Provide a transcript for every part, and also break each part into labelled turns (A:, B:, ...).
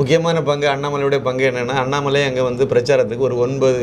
A: முக்கியமான பங்கு அண்ணாமலையுடைய பங்கு என்னன்னா, அண்ணாமலை அங்கே வந்து பிரச்சாரத்துக்கு ஒரு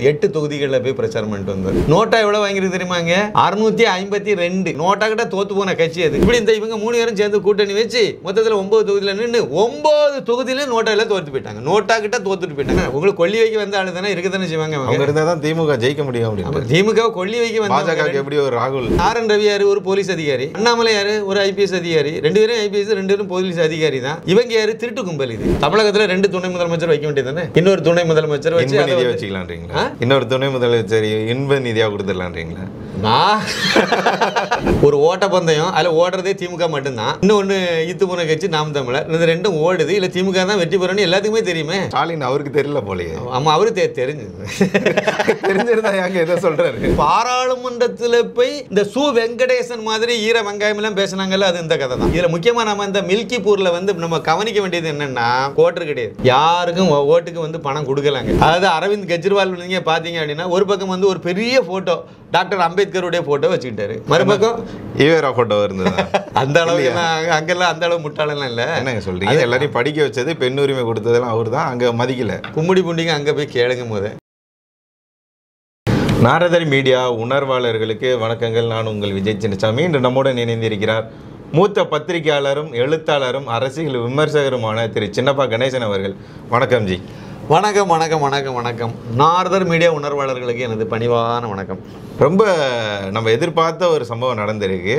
A: 8 தொகுதிகளில் போய் பிரச்சாரம் பண்ணிட்டு வந்தார். நோட்டா எவ்வளோ வாங்கிருக்கு தெரியுமாங்க? 652. நோட்டா கிட்ட தோத்து போன கட்சி அது. இப்படி இந்த இவங்க 3 பேரும் சேர்ந்து கூட்டணி வச்சு மொத்தத்தில் 9 தொகுதியில் நின்று 9 தொகுதியிலும் நோட்டாவில் தோத்து போயிட்டாங்க. நோட்டா கிட்ட தோத்துட்டு போயிட்டாங்க. உங்களுக்கு கொல்லி வைக்க வந்த ஆளு தானே இருக்க தானே செய்வாங்க.
B: அவங்க இருந்தால் தான் திமுக ஜெயிக்க முடியும் அப்படின்னு.
A: திமுக கொல்லி வைக்க வந்து
B: பாஜக எப்படி ஒரு ராகுல்
A: ஆர்.என். ரவி யாரு? ஒரு போலீஸ் அதிகாரி. அண்ணாமலை யாரு? ஒரு ஐபிஎஸ் அதிகாரி. 2 பேரும் ஐபிஎஸ், 2 பேரும் போலீஸ் அதிகாரி தான். இவங்க யாரு? திருட்டு கும்பல் இது. தமிழகத்தில் 2 துணை முதலமைச்சர் வைக்க வேண்டியது தானே. இன்னொரு துணை முதலமைச்சர் வச்சு
B: நிதியை வச்சுக்கலான்றீங்களா? இன்னொரு துணை முதலமைச்சர் இன்ப நிதியா கொடுத்துடலான்றீங்களா?
A: நான் ஒரு ஓட்டப்பந்தயம் அதில் ஓடுறதே திமுக மட்டும்தான். இன்னொன்று இத்து போன கட்சி நாம் தமிழர். இந்த 2ம் ஓடுது. இல்லை திமுக தான் வெற்றி பெறணும் எல்லாத்துக்குமே தெரியுமே.
B: ஸ்டாலின் அவருக்கு தெரியல போலயே.
A: ஆமாம், அவரு தெரிஞ்சிருந்தா
B: யாங்க எதை சொல்றாரு?
A: பாராளுமன்றத்தில் போய் இந்த சு வெங்கடேசன் மாதிரி ஈர வெங்காயம் எல்லாம் பேசினாங்கல்ல, அது இந்த கதை தான். இதில் முக்கியமாக நம்ம இந்த மில்கிப்பூரில் வந்து நம்ம கவனிக்க வேண்டியது என்னன்னா, கோட்டர் கிடையாது. யாருக்கும் ஓட்டுக்கு வந்து பணம் கொடுக்கலாங்க. அதாவது அரவிந்த் கெஜ்ரிவால் நீங்க பார்த்தீங்க அப்படின்னா, ஒரு பக்கம் வந்து ஒரு பெரிய போட்டோ டாக்டர் அம்பேத்கருடைய போட்டோ வச்சுக்கிட்டாரு, மறுபக்கம்
B: ஈவேரா போட்டோ இருந்தது.
A: அந்த அளவுக்கு அங்கெல்லாம் அந்த அளவு முட்டாளெல்லாம் இல்லை.
B: என்னங்க சொல்றீங்க? எல்லாரையும் படிக்க வச்சது, பெண் உரிமை கொடுத்ததெல்லாம் அவர் தான். அங்கே மதிக்கல.
A: கும்முடி பூண்டிங்க அங்கே போய் கேளுங்கும் போது.
B: நாரதர் மீடியா உணர்வாளர்களுக்கு வணக்கங்கள். நான் உங்கள் விஜய் சின்னசாமி. இன்று நம்முடன் இணைந்திருக்கிறார் மூத்த பத்திரிகையாளரும் எழுத்தாளரும் அரசியல் விமர்சகருமான திரு சின்னப்பா கணேசன் அவர்கள். வணக்கம் ஜி.
A: வணக்கம் வணக்கம் வணக்கம் வணக்கம். நாரதர் மீடியா உணர்வாளர்களுக்கு எனது பணிவான வணக்கம்.
B: ரொம்ப நம்ம எதிர்பார்த்த ஒரு சம்பவம் நடந்திருக்கு.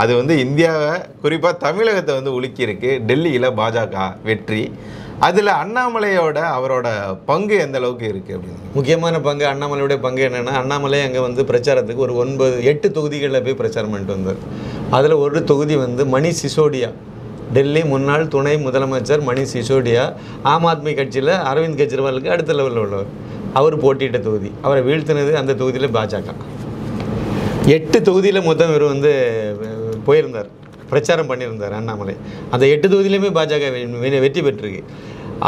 B: அது வந்து இந்தியாவை, குறிப்பாக தமிழகத்தை வந்து உலுக்கியிருக்கு. டெல்லியில் பாஜக வெற்றி. அதில் அண்ணாமலையோட அவரோட பங்கு எந்த அளவுக்கு இருக்குது அப்படின்னு.
A: முக்கியமான பங்கு அண்ணாமலையுடைய பங்கு என்னென்னா, அண்ணாமலை அங்கே வந்து பிரச்சாரத்துக்கு ஒரு 8 தொகுதிகளில் போய் பிரச்சாரம் பண்ணிட்டு வந்தார். அதில் ஒரு தொகுதி வந்து மணிஷ் சிசோடியா, டெல்லி முன்னாள் துணை முதலமைச்சர் மணிஷ் சிசோடியா, ஆம் ஆத்மி கட்சியில் அரவிந்த் கெஜ்ரிவாலுக்கு அடுத்த லெவலில் உள்ளவர். அவர் போட்டியிட்ட தொகுதி. அவரை வீழ்த்தினது அந்த தொகுதியில் பாஜக. 8 தொகுதியில் மொத்தம் இவர் வந்து போயிருந்தார், பிரச்சாரம் பண்ணியிருந்தார் அண்ணாமலை. அந்த 8 தொகுதியிலுமே பாஜக வெற்றி பெற்றிருக்கு.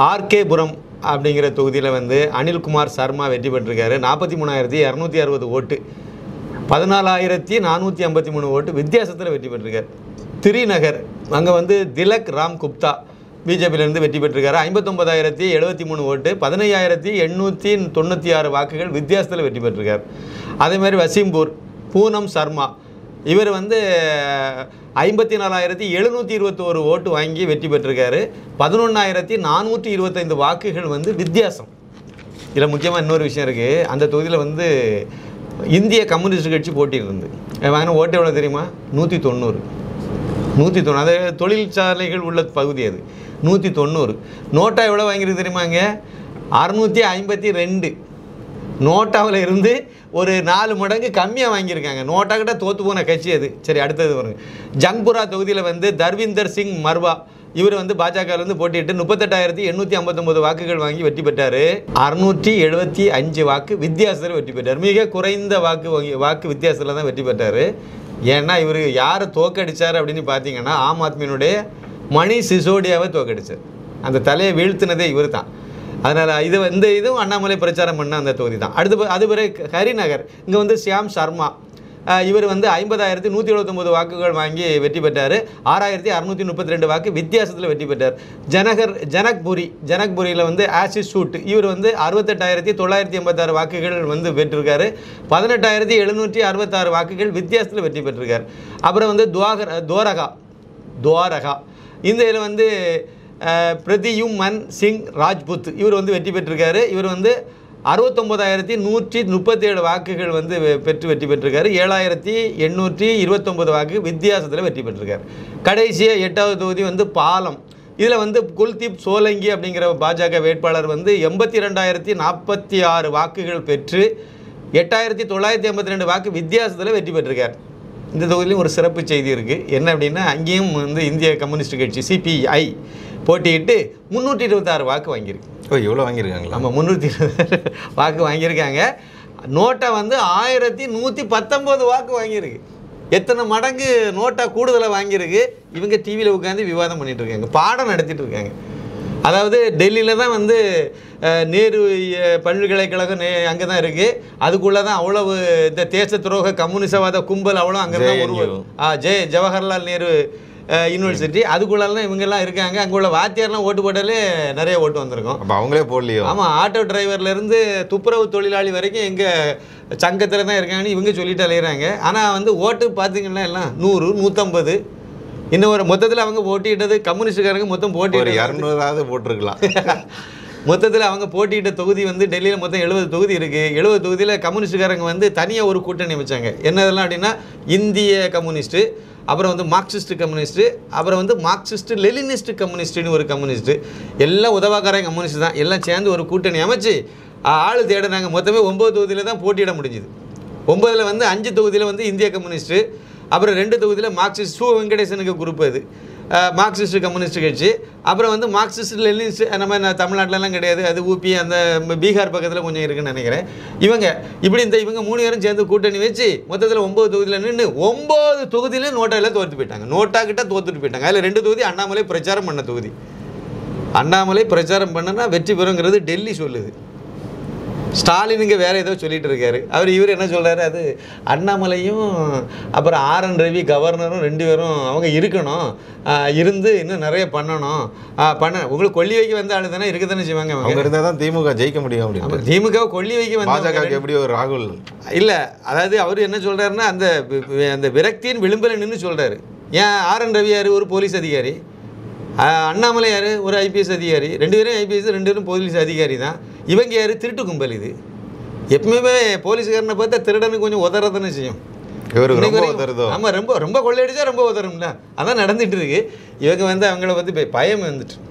A: ஆர்கே புரம் அப்படிங்கிற தொகுதியில் வந்து அனில்குமார் சர்மா வெற்றி பெற்றிருக்காரு. 43,260 ஓட்டு, 14,453 ஓட்டு வித்தியாசத்தில் வெற்றி பெற்றிருக்கார். திரிநகர் அங்கே வந்து திலக் ராம் குப்தா பிஜேபியிலேருந்து வெற்றி பெற்றிருக்காரு. 59,073 ஓட்டு, 15,896 வாக்குகள் வித்தியாசத்தில் வெற்றி பெற்றிருக்கார். அதேமாதிரி வசீம்பூர் பூனம் சர்மா, இவர் வந்து 54,721 ஓட்டு வாங்கி வெற்றி பெற்றிருக்காரு. 11,425 வாக்குகள் வந்து வித்தியாசம். இதில் முக்கியமாக இன்னொரு விஷயம் இருக்குது. அந்த தொகுதியில் வந்து இந்திய கம்யூனிஸ்ட் கட்சி போட்டியிருந்து வாங்கின ஓட்டு எவ்வளோ தெரியுமா? 190. அது தொழிற்சாலைகள் உள்ள பகுதி. அது 190. நோட்டா எவ்வளோ வாங்கியிருக்கு தெரியுமாங்க? 652. நோட்டாவில் இருந்து ஒரு 4 மடங்கு கம்மியாக வாங்கியிருக்காங்க. நோட்டா கிட்ட தோற்று போன கட்சி அது. சரி, அடுத்தது வருங்க. ஜங்புரா தொகுதியில் வந்து தர்விந்தர் சிங் மர்வா, இவர் வந்து பாஜகவிலேருந்து போட்டிட்டு 38,859 வாக்குகள் வாங்கி வெற்றி பெற்றார். 675 வாக்கு வித்தியாசத்தில் வெற்றி பெற்றார். மிக குறைந்த வாக்கு வித்தியாசத்தில் தான் வெற்றி பெற்றார். ஏன்னா இவர் யாரை தோக்கடிச்சார் அப்படின்னு பார்த்தீங்கன்னா, ஆம் ஆத்மியினுடைய மணிஷ் சிசோடியாவை தோக்கடிச்சார். அந்த தலையை வீழ்த்தினதே இவர் தான். அதனால் இதுவும் அண்ணாமலை பிரச்சாரம் பண்ண அந்த தொகுதி தான். அது பிறகு ஹரிநகர், இங்கே வந்து ஷியாம் சர்மா, இவர் வந்து 50,179 வாக்குகள் வாங்கி வெற்றி பெற்றார். 6,632 வாக்கு வித்தியாசத்தில் வெற்றி பெற்றார். ஜனக்புரியில் வந்து ஆஷிஷ் சூட், இவர் வந்து 68,986 வாக்குகள் வந்து பெற்றிருக்காரு. 18,766 வாக்குகள் வித்தியாசத்தில் வெற்றி பெற்றிருக்கார். அப்புறம் வந்து துவாரகா, இந்த இதில் வந்து பிரதியுமன் சிங் ராஜ்புத், இவர் வந்து வெற்றி பெற்றிருக்காரு. இவர் வந்து 69,137 வாக்குகள் வந்து வெற்றி பெற்றிருக்காரு. 7,829 வாக்கு வித்தியாசத்தில் வெற்றி பெற்றிருக்காரு. கடைசியாக 8வது தொகுதி வந்து பாலம். இதில் வந்து குல்தீப் சோலங்கி அப்படிங்கிற பாஜக வேட்பாளர் வந்து 82,046 வாக்குகள் பெற்று 8,982 வாக்கு வித்தியாசத்தில் வெற்றி பெற்றிருக்கார். இந்த தொகுதியிலும் ஒரு சிறப்பு செய்தி இருக்குது. என்ன அப்படின்னா, அங்கேயும் வந்து இந்திய கம்யூனிஸ்ட் கட்சி சிபிஐ போட்டியிட்டு 326 வாக்கு வாங்கியிருக்கு.
B: எவ்வளோ வாங்கியிருக்காங்களா?
A: ஆமாம், 320 வாக்கு வாங்கியிருக்காங்க. நோட்டா வந்து 1,119 வாக்கு வாங்கியிருக்கு. எத்தனை மடங்கு நோட்டா கூடுதலாக வாங்கியிருக்கு. இவங்க டிவியில் உட்காந்து விவாதம் பண்ணிகிட்டு இருக்காங்க, பாடம் நடத்திட்டு இருக்காங்க. அதாவது டெல்லியில் தான் வந்து நேரு பல்கலைக்கழகம் அங்கே தான் இருக்குது. அதுக்குள்ளே தான் அவ்வளவு இந்த தேச துரோக கம்யூனிசவாத கும்பல் அவ்வளோ அங்கே தான் ஜவஹர்லால் நேரு யூனிவர்சிட்டி அதுக்குள்ளெல்லாம் இவங்கெல்லாம் இருக்காங்க. அங்கே உள்ள வாத்தியார்லாம் ஓட்டு போட்டாலே நிறைய ஓட்டு வந்திருக்கும்.
B: அப்போ அவங்களே போடலையோ?
A: ஆமாம், ஆட்டோ டிரைவர்லேருந்து துப்புரவு தொழிலாளி வரைக்கும் எங்கள் சங்கத்தில் தான் இருக்காங்கன்னு இவங்க சொல்லிட்டு அலையிறாங்க. ஆனால் வந்து ஓட்டு பார்த்தீங்கன்னா எல்லாம் 100, 150. இன்னும் ஒரு மொத்தத்தில் அவங்க போட்டியிட்டது கம்யூனிஸ்டுக்காரங்க மொத்தம் போட்டிட்டு
B: 200ஆவது போட்டிருக்கலாம்.
A: மொத்தத்தில் அவங்க போட்டியிட்ட தொகுதி வந்து டெல்லியில் மொத்தம் 70 தொகுதி இருக்குது. 70 தொகுதியில் கம்யூனிஸ்டுக்காரங்க வந்து தனியாக ஒரு கூட்டணி வச்சாங்க. என்னதெல்லாம் அப்படின்னா இந்திய கம்யூனிஸ்ட்டு, அப்புறம் வந்து மார்க்சிஸ்ட் கம்யூனிஸ்ட்டு, அப்புறம் வந்து மார்க்சிஸ்ட் லெனினிஸ்ட் கம்யூனிஸ்ட்டுன்னு ஒரு கம்யூனிஸ்ட்டு, எல்லாம் உதவாக்காரங்க கம்யூனிஸ்ட் தான், எல்லாம் சேர்ந்து ஒரு கூட்டணி அமைச்சு ஆள் தேடினாங்க. மொத்தமே 9 தொகுதியில் தான் போட்டியிட முடிஞ்சுது. 9ல் வந்து 5 தொகுதியில் வந்து இந்திய கம்யூனிஸ்ட்டு, அப்புறம் 2 தொகுதியில் மார்க்சிஸ்ட் சு வெங்கடேசனுக்கு குரூப் அது மார்க்சிஸ்ட் கம்யூனிஸ்ட் கட்சி, அப்புறம் வந்து மார்க்சிஸ்ட் லெனினிஸ்ட் நம்ம தமிழ்நாட்டிலலாம் கிடையாது, அது ஊபி அந்த பீகார் பக்கத்தில் கொஞ்சம் இருக்குன்னு நினைக்கிறேன். இவங்க இவங்க 3 பேரும் சேர்ந்து கூட்டணி வச்சு மொத்தத்தில் 9 தொகுதியில் நின்று 9 தொகுதியிலும் நோட்டாவில் தோற்று போயிட்டாங்க. நோட்டா கிட்ட தோற்றுட்டு போயிட்டாங்க. அதில் 2 தொகுதி அண்ணாமலை பிரச்சாரம் பண்ண தொகுதி. அண்ணாமலை பிரச்சாரம் பண்ணனா வெற்றி பெறுங்கிறது டெல்லி சொல்லுது. ஸ்டாலினுங்க வேறு ஏதோ சொல்லிட்டு இருக்காரு. இவர் என்ன சொல்கிறாரு, அது அண்ணாமலையும் அப்புறம் ஆர்.என். ரவி கவர்னரும் 2 பேரும் அவங்க இருக்கணும், இருந்து இன்னும் நிறைய பண்ணணும். உங்களுக்கு கொல்லி வைக்க வந்த ஆளு தானே இருக்க தானே செய்வாங்க.
B: அவங்க இருந்தால் தான் திமுக ஜெயிக்க முடியும் அப்படின்னு.
A: திமுக கொல்லி வைக்க வந்து
B: பாஜக எப்படி ஒரு ராகுல்
A: இல்லை, அதாவது அவர் என்ன சொல்கிறாருன்னா அந்த விரக்தியின் விளிம்பில் நின்று சொல்கிறாரு. ஏன் ஆர்.என். ரவி யார், ஒரு போலீஸ் அதிகாரி, அண்ணாமலை யார், ஒரு ஐபிஎஸ் அதிகாரி, 2 பேரும் ஐபிஎஸ், 2 பேரும் போலீஸ் அதிகாரி தான். இவங்க யார், திருட்டு கும்பல். இது எப்பவுமே போலீஸ்காரனை பார்த்தா திருடனுக்கு கொஞ்சம் உதறதானே செய்யும். ஆமாம், ரொம்ப ரொம்ப கொள்ளையடிச்சா ரொம்ப உதறும்ல, அதான் நடந்துட்டு இருக்கு. இவங்க வந்து அவங்கள வந்து பயம் வந்துட்டு,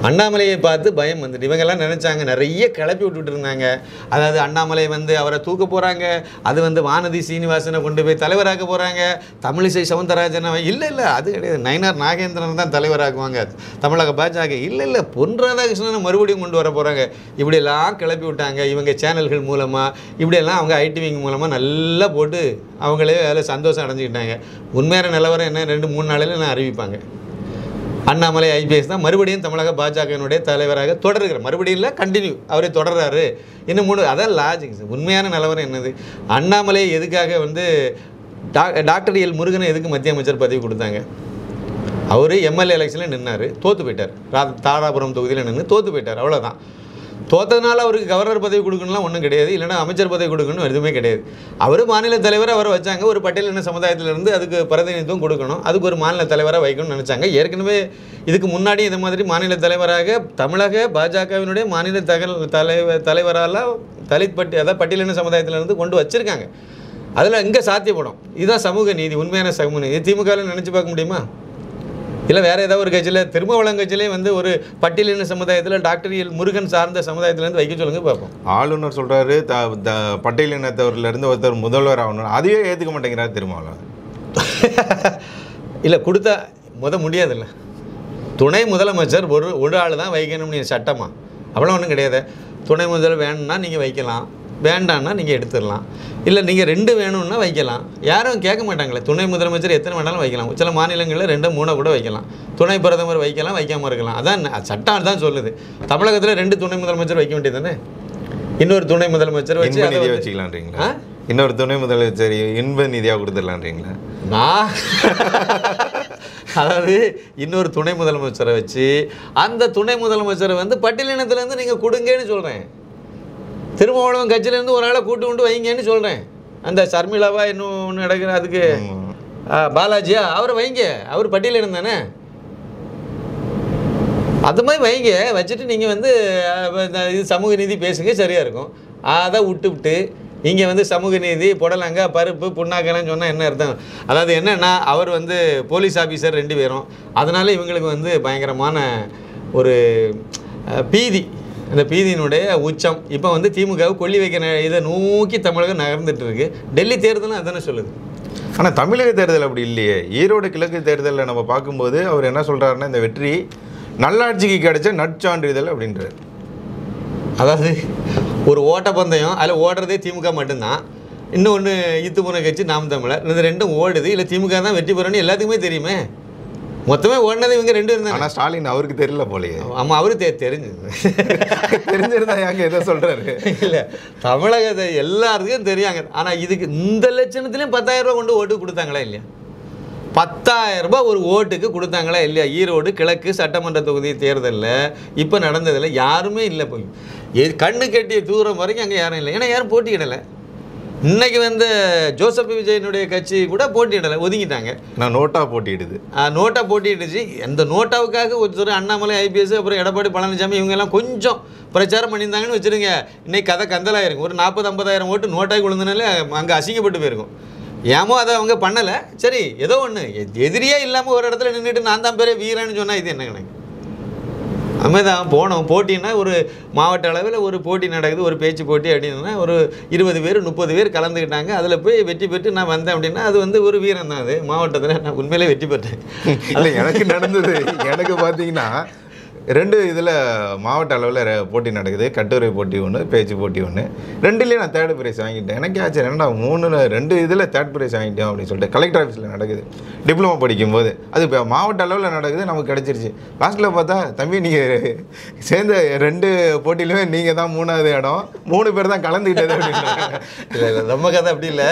A: அண்ணாமலையை பார்த்து பயம் வந்துட்டு இவங்கெல்லாம் நினச்சாங்க, நிறைய கிளப்பி விட்டுட்டு இருந்தாங்க. அதாவது அண்ணாமலை வந்து அவரை தூக்க போகிறாங்க, அது வந்து வானதி சீனிவாசனை கொண்டு போய் தலைவராக்க போகிறாங்க, தமிழிசை சவுந்தரராஜனை இல்லை அது கிடையாது, நயினார் நாகேந்திரன் தான் தலைவராக்குவாங்க தமிழக பாஜக, இல்லை பொன் ராதாகிருஷ்ணனை மறுபடியும் கொண்டு வர போகிறாங்க. இப்படியெல்லாம் கிளப்பி விட்டாங்க. இவங்க சேனல்கள் மூலமாக இப்படியெல்லாம் அவங்க ஐடிவிங் மூலமாக நல்லா போட்டு அவங்களே அதில் சந்தோஷம் அடைஞ்சிக்கிட்டாங்க. உண்மையான நிலவரம் என்ன 2-3 நாளில் நான் அறிவிப்பாங்க. அண்ணாமலை ஐபிஎஸ் தான் மறுபடியும் தமிழக பாஜகவினுடைய தலைவராக தொடர்கிறார். மறுபடியும் இல்லை, கண்டினியூ அவரே தொடர்றாரு. இன்னும் 3 அதான் லாஜிக். உண்மையான நிலவரம் என்னது, அண்ணாமலை எதுக்காக வந்து டாக்டர் எல் முருகனை எதுக்கு மத்திய அமைச்சர் பதவி கொடுத்தாங்க? அவர் எம்எல்ஏ எலெக்ஷனில் நின்னார், தோற்று போயிட்டார். தாராபுரம் தொகுதியில் நின்று தோற்று போயிட்டார், அவ்வளோதான். தோற்றதுனால அவருக்கு கவர்னர் பதவி கொடுக்கணும்லாம் ஒன்றும் கிடையாது, இல்லைனா அமைச்சர் பதவி கொடுக்கணும் எதுவுமே கிடையாது. அவர் மாநில தலைவராக அவரை வச்சாங்க. ஒரு பட்டியலின சமுதாயத்திலிருந்து அதுக்கு பிரதிநிதித்துவம் கொடுக்கணும், அதுக்கு ஒரு மாநில தலைவராக வைக்கணும்னு நினச்சாங்க. ஏற்கனவே இதுக்கு முன்னாடி இந்த மாதிரி மாநில தலைவராக தமிழக பாஜகவினுடைய மாநில தலைவரால் அதாவது பட்டியலின சமுதாயத்திலிருந்து கொண்டு வச்சுருக்காங்க. அதில் இங்கே சாத்தியப்படும். இதுதான் சமூக நீதி, உண்மையான சமூக நீதி. திமுகவில் நினச்சி பார்க்க முடியுமா? இல்லை வேறு ஏதாவது ஒரு கட்சியில், திருமாவளவன் கட்சியிலே வந்து ஒரு பட்டியலின சமுதாயத்தில் டாக்டர் எல் முருகன் சார்ந்த சமுதாயத்திலேருந்து வைக்க சொல்லுங்க பார்ப்போம்.
B: ஆளுநர் சொல்கிறாரு பட்டியலினத்தவரிலிருந்து ஒருத்தர் முதல்வர் ஆகணும், அதையே ஏற்றுக்க மாட்டேங்கிறார் திருமாவளவன்.
A: இல்லை கொடுத்தா முடியாதுல்ல. துணை முதலமைச்சர் ஒரு ஆள் தான் வைக்கணும்னு சட்டமா? அவ்வளோ ஒன்றும் கிடையாது. துணை முதல்வர் வேணும்னா நீங்கள் வைக்கலாம், வேண்டான்னா நீங்கள் எடுத்துடலாம். இல்லை நீங்கள் 2 வேணும்னா வைக்கலாம். யாரும் கேட்க மாட்டாங்களே. துணை முதலமைச்சர் எத்தனை வேணாலும் வைக்கலாம். சில மாநிலங்களில் 2-3 கூட வைக்கலாம். துணை பிரதமர் வைக்கலாம், வைக்காமல் இருக்கலாம். அதான் சட்டம் தான் சொல்லுது. தமிழகத்தில் 2 துணை முதலமைச்சர் வைக்க வேண்டியது தானே. இன்னொரு துணை முதலமைச்சர் வச்சு
B: வச்சுக்கலான்றீங்களா? இன்னொரு துணை முதலமைச்சர் இன்ப நிதியாக கொடுத்துடலான்றீங்களா?
A: அதாவது இன்னொரு துணை முதலமைச்சரை வச்சு அந்த துணை முதலமைச்சரை வந்து பட்டியலினத்துலேருந்து நீங்கள் கொடுங்கன்னு சொல்கிறேன். திருமாவளவன் கட்சியிலேருந்து ஒரு ஆளை கூட்டு கொண்டு வைங்கன்னு சொல்கிறேன். அந்த சர்மிளாவா இன்னும் ஒன்று நடக்கிற அதுக்கு பாலாஜியா அவரை வைங்க, அவர் பட்டியலினம் தானே. அது மாதிரி வைங்க, வச்சுட்டு நீங்கள் வந்து இது சமூக நீதி பேசுங்க, சரியாக இருக்கும். அதை விட்டு இங்கே வந்து சமூக நீதி புடலங்க பருப்பு புண்ணாக்கெல்லாம் சொன்னால் என்ன அர்த்தம்? அதாவது என்னென்னா அவர் வந்து போலீஸ் ஆஃபீஸர் 2 பேரும், அதனால் இவங்களுக்கு வந்து பயங்கரமான ஒரு பீதி, அந்த பீதியினுடைய உச்சம். இப்போ வந்து திமுகவை கொல்லி வைக்கிற இதை நோக்கி தமிழகம் நகர்ந்துட்டு இருக்கு. டெல்லி தேர்தலும் அதுதானே சொல்லுது.
B: ஆனால் தமிழக தேர்தல் அப்படி இல்லையே. ஈரோடு கிழக்கு தேர்தலில் நம்ம பார்க்கும்போது அவர் என்ன சொல்கிறாருன்னா, இந்த வெற்றி நல்லாட்சிக்கு கிடைச்ச நற்சான்றிதழ் அப்படின்றார்.
A: அதாவது ஒரு ஓட்டப்பந்தயம், அதில் ஓடுறதே திமுக மட்டும்தான். இன்னொன்று இத்துமுனை கட்சி நாம் தமிழர், இந்த 2ம் ஓடுது. இல்லை திமுக தான் வெற்றி பெறணும்னு எல்லாத்துக்குமே தெரியுமே. மொத்தமே ஓடினது இவங்க 2 இருந்தாங்க.
B: ஆனால் ஸ்டாலின் அவருக்கு தெரியல போலையே.
A: ஆமாம், அவரு தெரிஞ்சிருந்தா
B: யாங்க ஏதோ சொல்கிறாரு.
A: இல்லை, தமிழகத்தை எல்லாருக்கும் தெரியாங்க. ஆனால் இதுக்கு இந்த லட்சணத்துலேயும் 10,000 ரூபா கொண்டு ஓட்டு கொடுத்தாங்களா இல்லையா? 10,000 ரூபாய் ஒரு ஓட்டுக்கு கொடுத்தாங்களா இல்லையா? ஈரோடு கிழக்கு சட்டமன்ற தொகுதி தேர்தலில் இப்போ நடந்ததில் யாருமே இல்லை. போய் கண்ணு கட்டிய தூரம் வரைக்கும் அங்கே யாரும் இல்லை. ஏன்னா யாரும் போட்டியிடலை. இன்னைக்கு வந்து ஜோசப் விஜயனுடைய கட்சி கூட போட்டியிடலை, ஒதுங்கிட்டாங்க.
B: நான் நோட்டா போட்டியிடுது,
A: நோட்டா போட்டியிடுச்சு. அந்த நோட்டாவுக்காக ஒருத்தர் அண்ணாமலை, ஐபிஎஸ், அப்புறம் எடப்பாடி பழனிசாமி இவங்கெல்லாம் கொஞ்சம் பிரச்சாரம் பண்ணியிருந்தாங்கன்னு வச்சுருங்க, இன்னைக்கு கதை கந்தலாயிருக்கும். ஒரு 40-50,000 ஓட்டு நோட்டாக விழுந்தனால அங்கே அசிங்கப்பட்டு போயிருக்கும். ஏமோ அதை அவங்க பண்ணலை. சரி, ஏதோ ஒன்று எதிரியே இல்லாமல் ஒரு இடத்துல நின்றுட்டு நான் தான் பேரே வீரன்னு சொன்னால் இது என்ன கணக்கு? அதுமாதிரி தான் போனோம். போட்டின்னா ஒரு மாவட்ட அளவில் ஒரு போட்டி நடக்குது, ஒரு பேச்சு போட்டி அப்படின்னா ஒரு 20 பேர் 30 பேர் கலந்துக்கிட்டாங்க. அதில் போய் வெற்றி பெற்று நான் வந்தேன் அப்படின்னா அது வந்து ஒரு வீரம் தான். அது மாவட்டத்தில் நான் உண்மையிலே வெற்றி பெற்றேன்.
B: இல்லை எனக்கு நடந்தது. எனக்கு பார்த்தீங்கன்னா 2 இதில் மாவட்ட அளவில் போட்டி நடக்குது. கட்டுரை போட்டி ஒன்று, பேச்சு போட்டி ஒன்று. 2லேயும் நான் 3rd ப்ரைஸ் வாங்கிட்டேன். எனக்கு ஆச்சு 2 இதில் 3rd ப்ரைஸ் வாங்கிட்டோம் அப்படின்னு சொல்லிட்டு கலெக்டர் ஆஃபீஸில் நடக்குது. டிப்ளமோ படிக்கும்போது அது இப்போ மாவட்ட அளவில் நடக்குது, நமக்கு கிடச்சிருச்சு. லாஸ்ட்டில் பார்த்தா தம்பி நீங்கள் சேர்ந்த 2 போட்டியிலுமே நீங்கள் தான் 3வது இடம், 3 பேர் தான் கலந்துக்கிட்டது அப்படின்னு.
A: இல்லை இல்லை, நம்ம கதை அப்படி இல்லை.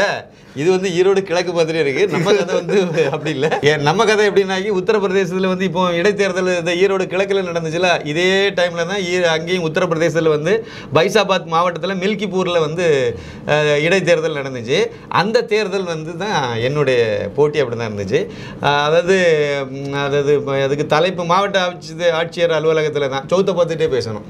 A: இது வந்து ஈரோடு கிழக்கு மாதிரி இருக்குது. நம்ம கதை வந்து அப்படி இல்லை. நம்ம கதை எப்படின்னாக்கி உத்தரப்பிரதேசத்தில் வந்து இப்போ இடைத்தேர்தல் இந்த ஈரோடு கிழக்கில் நடந்துச்சுல, இதே டைமில் தான் அங்கேயும் உத்தரப்பிரதேசத்தில் வந்து பைசாபாத் மாவட்டத்தில் மில்கிப்பூரில் வந்து இடைத்தேர்தல் நடந்துச்சு. அந்த தேர்தல் வந்து தான் என்னுடைய போட்டி அப்படி தான் இருந்துச்சு. அதாவது அதுக்கு தலைப்பு மாவட்ட ஆட்சியர் அலுவலகத்தில் தான் சௌத்தை பார்த்துட்டே பேசணும்.